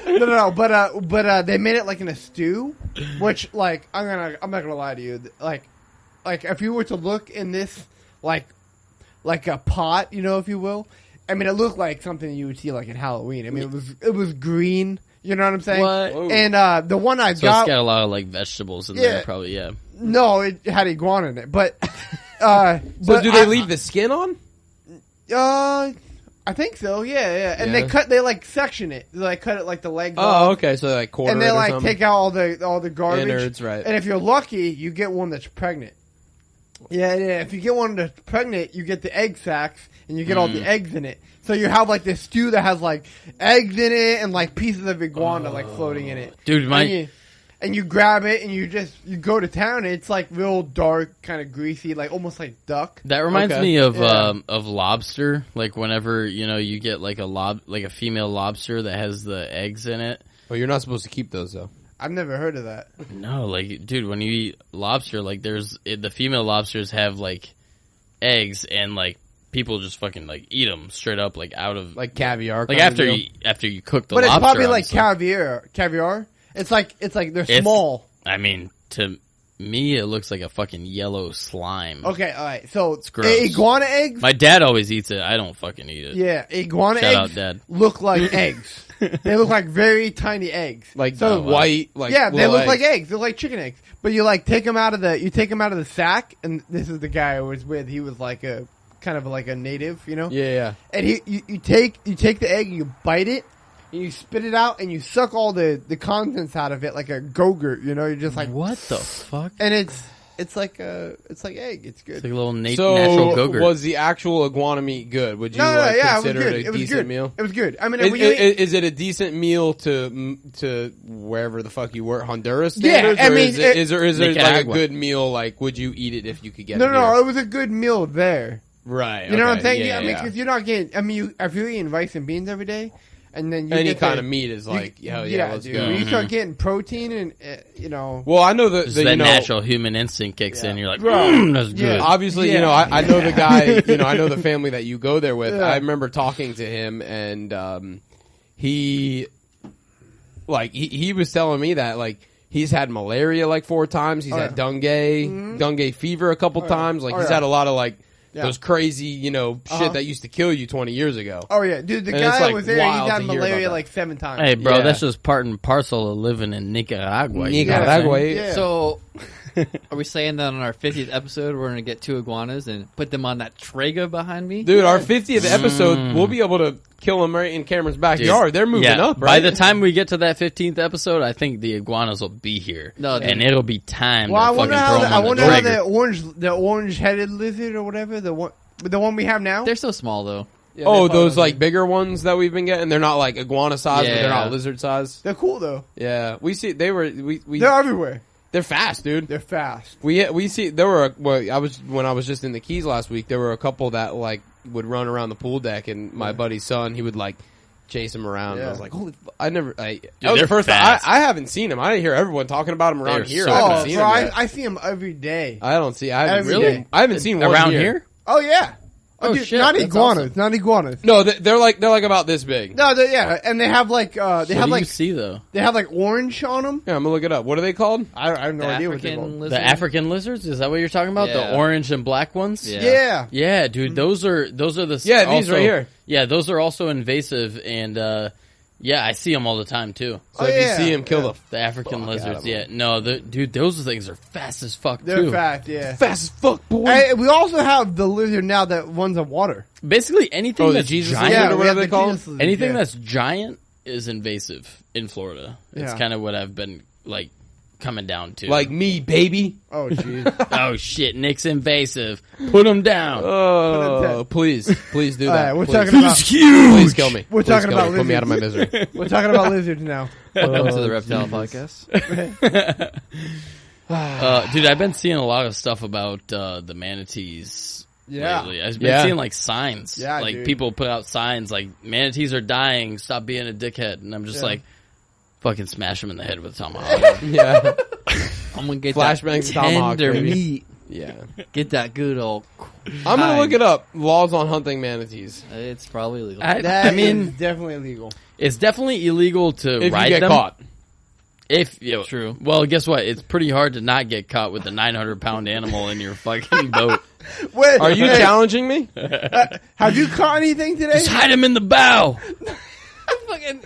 No, but they made it like in a stew, which like I'm not gonna lie to you, like if you were to look in this like a pot, if you will, I mean it looked like something you would see like in Halloween. I mean it was green, you know what I'm saying? What? Whoa. And the one I So got, it's got a lot of like vegetables in Yeah. there, probably. Yeah. no, it had iguana in it, but So but do they leave the skin on? I think so, yeah. And Yeah. they like section it. They like cut it like the legs Oh, off. okay. So they like quarter And they it or like something? take out all the garbage. Innards, right. And if you're lucky, you get one that's pregnant. Yeah. If you get one that's pregnant, you get the egg sacs and you get all the eggs in it. So you have like this stew that has like eggs in it and like pieces of iguana like floating in it. Dude, And you grab it and you go to town and it's like real dark, kind of greasy, like almost like duck. that reminds Okay. me of Yeah. of lobster. Like whenever you get like a female lobster that has the eggs in it. Well, you're not supposed to keep those though. I've never heard of that. No, like dude, when you eat lobster, like the female lobsters have like eggs and like people just fucking like eat them straight up, like out of like caviar. like kind of after you cook the But it's lobster. probably I'm like just like, caviar. It's like they're It's- small. I mean, to me, it looks like a fucking yellow slime. Okay, all right. So gross. iguana eggs. My dad always eats it. I don't fucking eat it. Yeah, iguana Shout out, eggs Dad. look like eggs. They look like very tiny eggs. like so white. Like yeah, they little look like eggs. eggs. They're like chicken eggs. But you like take them out of the sack, and this is the guy I was with. He was like a kind of like a native, you know. Yeah. And you take the egg, and you bite it, and you spit it out, and you suck all the contents out of it like a Go-Gurt. You know, you're just like What the fuck? and it's like egg. It's good. It's like a little So natural Go-Gurt. was the actual iguana meat good? Would you No, like, yeah, it was consider good. it a It was decent good. meal? It was good. I mean, Is, when you eat- is it a decent meal to wherever the fuck you were, Honduras Yeah, standards? I or mean, is it like a Nicaragua. good meal? Like, would you eat it if you could get no, it? no, here? it was a good meal there. Right. You know what I'm okay, saying? Yeah, I mean, yeah. because you're not getting. I mean, if you're eating rice and beans every day, and then you Any get kind the- of meat is like, you, hell yeah, let's dude. go. When you start getting protein and you know, Well, I know Just the that you know, natural human instinct kicks in. You're like, Bro. that's good. Yeah. obviously, you Yeah. know, I know the guy, you know, I know the family that you go there with. Yeah. I remember talking to him, and he was telling me that like he's had malaria like 4 times. He's Oh, had yeah. dengue fever a couple Oh, yeah. times. Like Oh, he's yeah. had a lot of like Yeah. those crazy, you know, shit that used to kill you 20 years ago. oh yeah, dude, the And guy it's, that like, was there, he wild had to hear malaria about that. like 7 times. Hey, bro, Yeah. that's just part and parcel of living in Nicaragua. you know what I'm Nicaragua. saying? Yeah. So, are we saying that on our 50th episode we're going to get 2 iguanas and put them on that Traeger behind me? Dude, our 50th episode, we'll be able to kill them right in Cameron's backyard. They're moving Yeah, up, right? By the time we get to that 15th episode, I think the iguanas will be here. No, and it'll be time Well, I to wonder fucking how throw the, them I on wonder the how Traeger. the orange-headed lizard or whatever the one we have now. They're so small though. Yeah, Oh, they're those probably- like bigger ones that we've been getting. They're not like iguana size, but they're Yeah. not lizard size. They're cool though. Yeah, we see they were we They're everywhere. they're fast, dude. They're fast. We see there were when I was just in the Keys last week. There were a couple that like would run around the pool deck, and my buddy's son he would like chase him around. And I Yeah. was like, holy! That was they're the first fast. time I haven't seen him. I didn't hear everyone talking about him around They're here. so I haven't Oh, seen bro, him yet. I see them every day. I don't see. I haven't Every seen day. him. I haven't seen one Around here. here? Oh yeah. Oh, dude, shit, not that's iguanas. awesome. Not iguanas. No, they're like about this big. No, yeah, and they have like What do you see though? they have like orange on them. Yeah, I'm gonna look it up. What are they called? I have no The idea what they're African called. lizard. The African lizards? Is that what you're talking about? Yeah. The orange and black ones? Yeah. Yeah. Yeah, dude, those are the Yeah, these also- right here. Yeah, those are also invasive, and yeah, I see them all the time too. So Oh, if yeah. you see him, kill Yeah. the The African Fuck out lizards. of Yeah, no, dude, those things are fast as fuck They're too. fast. Yeah. fast as fuck, boy. Hey, we also have the lizard now that runs on water. Basically, anything Oh, the that's Jesus giant, lizard or we whatever have they the call Jesus lizard, anything yeah. that's giant is invasive in Florida. It's Yeah. kind of what I've been like coming down to. like me, baby. Oh jeez. oh shit, Nick's invasive. Put him down. Oh, please do All that. right, we're please. talking about Please kill me. We're Please talking kill about me. Put me out of my lizards. misery. we're talking about lizards now. Welcome to the Reptile Podcast. Dude, I've been seeing a lot of stuff about the manatees Yeah. lately. I've been Yeah. seeing like signs. Yeah, like dude. people put out signs like manatees are dying, stop being a dickhead. And I'm just Yeah. like, fucking smash them in the head with a tomahawk. Yeah, I'm gonna get Flashbangs that Tomahawk, tender baby. meat. yeah. Get that good old. I'm gonna look it up. Laws on hunting manatees. It's probably legal. That I mean, is definitely illegal. it's definitely illegal to If ride you get them. caught, If True. Well, guess what? It's pretty hard to not get caught with a 900-pound animal in your fucking boat. Wait, are you hey, challenging me? Have you caught anything today? Just hide him in the bow.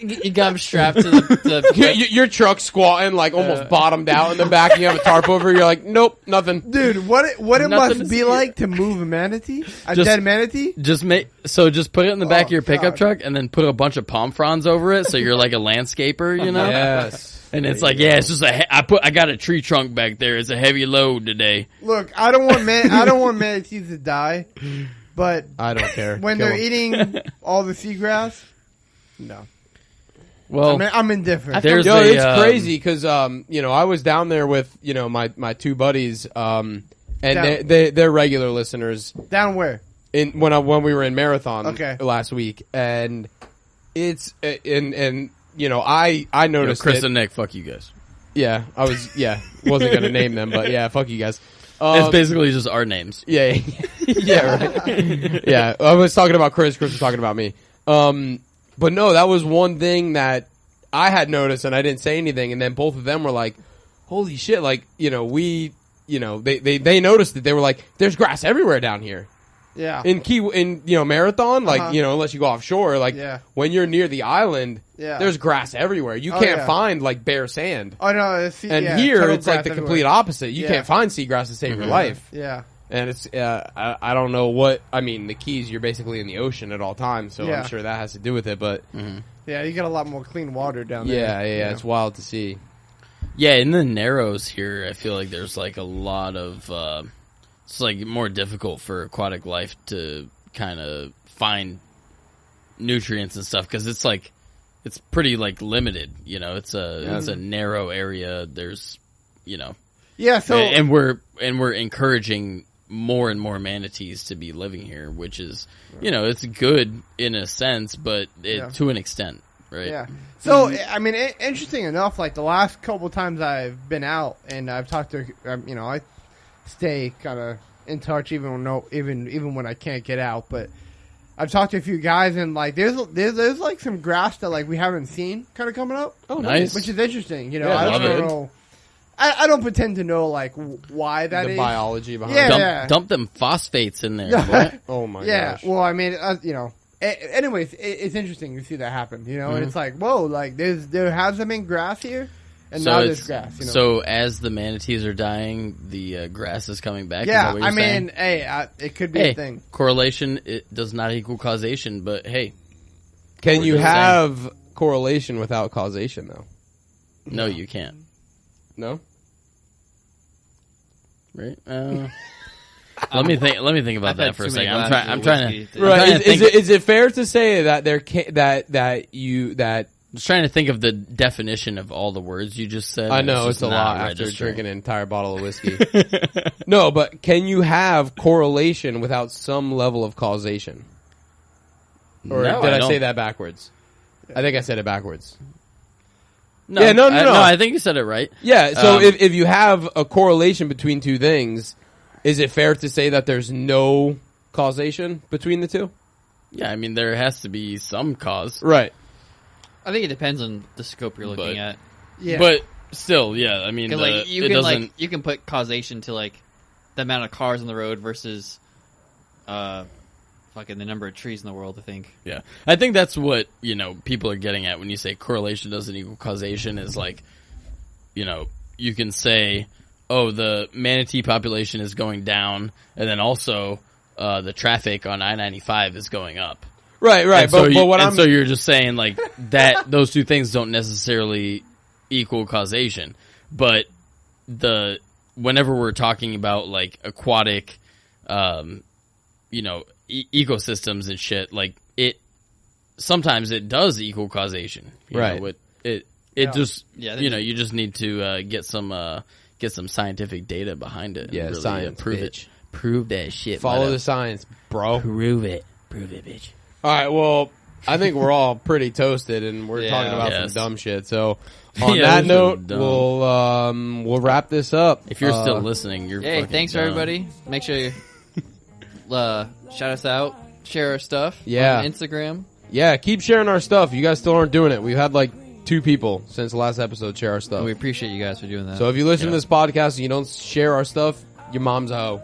You got him strapped to the Your truck's squatting like almost bottomed out in the back. And you have a tarp over. You're like, nope, nothing. Dude, what it Nothing must to be see. like to move a manatee? A Just- dead manatee? Just put it in the back of your pickup God. truck and then put a bunch of palm fronds over it, so you're like a landscaper, you know. Yes. And it's like, yeah, it's just I got a tree trunk back there. It's a heavy load today. Look, I don't want manatees to die, but I don't care. when Kill they're 'em. eating all the seagrass, no. Well, I'm indifferent. There's Yo, a, it's crazy because you know I was down there with you know my 2 buddies and Down. they're regular listeners Down where? when we were in Marathon Okay. last week and it's and you know I noticed Chris it. and Nick, fuck you guys. Yeah, I was wasn't gonna name them but yeah fuck you guys It's basically just our names. Yeah, yeah, right. Yeah, I was talking about Chris. Chris was talking about me. But no, that was one thing that I had noticed, and I didn't say anything. And then both of them were like, "Holy shit!" Like, they noticed it. They were like, "There's grass everywhere down here." Yeah. In Marathon, like, unless you go offshore, like, when you're near the island, there's grass everywhere. You can't find, like, bare sand. Oh, no. Here, it's like the complete opposite. You can't find seagrass to save your life. Yeah. And it's, I don't know what, I mean, the Keys, you're basically in the ocean at all times, so I'm sure that has to do with it, but. Yeah, you get a lot more clean water down there. Yeah, it's wild to see. Yeah, in the Narrows here, I feel like there's, like, a lot of, it's like more difficult for aquatic life to kind of find nutrients and stuff because it's like it's pretty like limited. It's a narrow area. There's So and we're encouraging more and more manatees to be living here, which is it's good in a sense, but to an extent, right? Yeah. So I mean, interesting enough, like the last couple times I've been out and I've talked to I stay kind of in touch even when I can't get out, but I've talked to a few guys and like there's like some grass that like we haven't seen kind of coming up. Oh, nice. Which is interesting. I don't know. I don't pretend to know like why that the is. biology behind it. Dump them phosphates in there. Boy. Oh my gosh. Yeah. Well, I mean, anyways, it's interesting to see that happen. And it's like, whoa, like there hasn't been grass here. And now there's grass. So as the manatees are dying, the grass is coming back. Yeah, is that what you're saying? hey, it could be a thing. Correlation it does not equal causation, but hey, can you have correlation without causation though? No, you can't. No. Right. Let me think about that for a second. I'm trying to. Right. Is it fair to say that I was trying to think of the definition of all the words you just said. I know, it's a lot after drinking an entire bottle of whiskey. No, but can you have correlation without some level of causation? Or no, did I say that backwards? I think I said it backwards. No, yeah, no. I think you said it right. Yeah, so if you have a correlation between two things, is it fair to say that there's no causation between the two? Yeah, I mean, there has to be some cause. Right. I think it depends on the scope you're looking at. Yeah. But still, yeah, I mean, you can put causation to like the amount of cars on the road versus fucking the number of trees in the world, I think. Yeah. I think that's what, people are getting at when you say correlation doesn't equal causation is like, you can say, oh, the manatee population is going down, and then also the traffic on I-95 is going up. Right. So you're just saying like that those two things don't necessarily equal causation, but whenever we're talking about like aquatic, ecosystems and shit, like sometimes it does equal causation, right? Just you just need to get some scientific data behind it. Yeah, really, science, prove bitch. it. Prove that shit. Follow the science, bro. Prove it, bitch. All right, well, I think we're all pretty toasted, and we're talking about some dumb shit. So, on that note, we'll wrap this up. If you're still listening, you're thanks dumb. everybody. Make sure you shout us out, share our stuff on Instagram. Yeah, keep sharing our stuff. You guys still aren't doing it. We've had like 2 people since the last episode share our stuff. And we appreciate you guys for doing that. So if you listen to this podcast and you don't share our stuff, your mom's a hoe.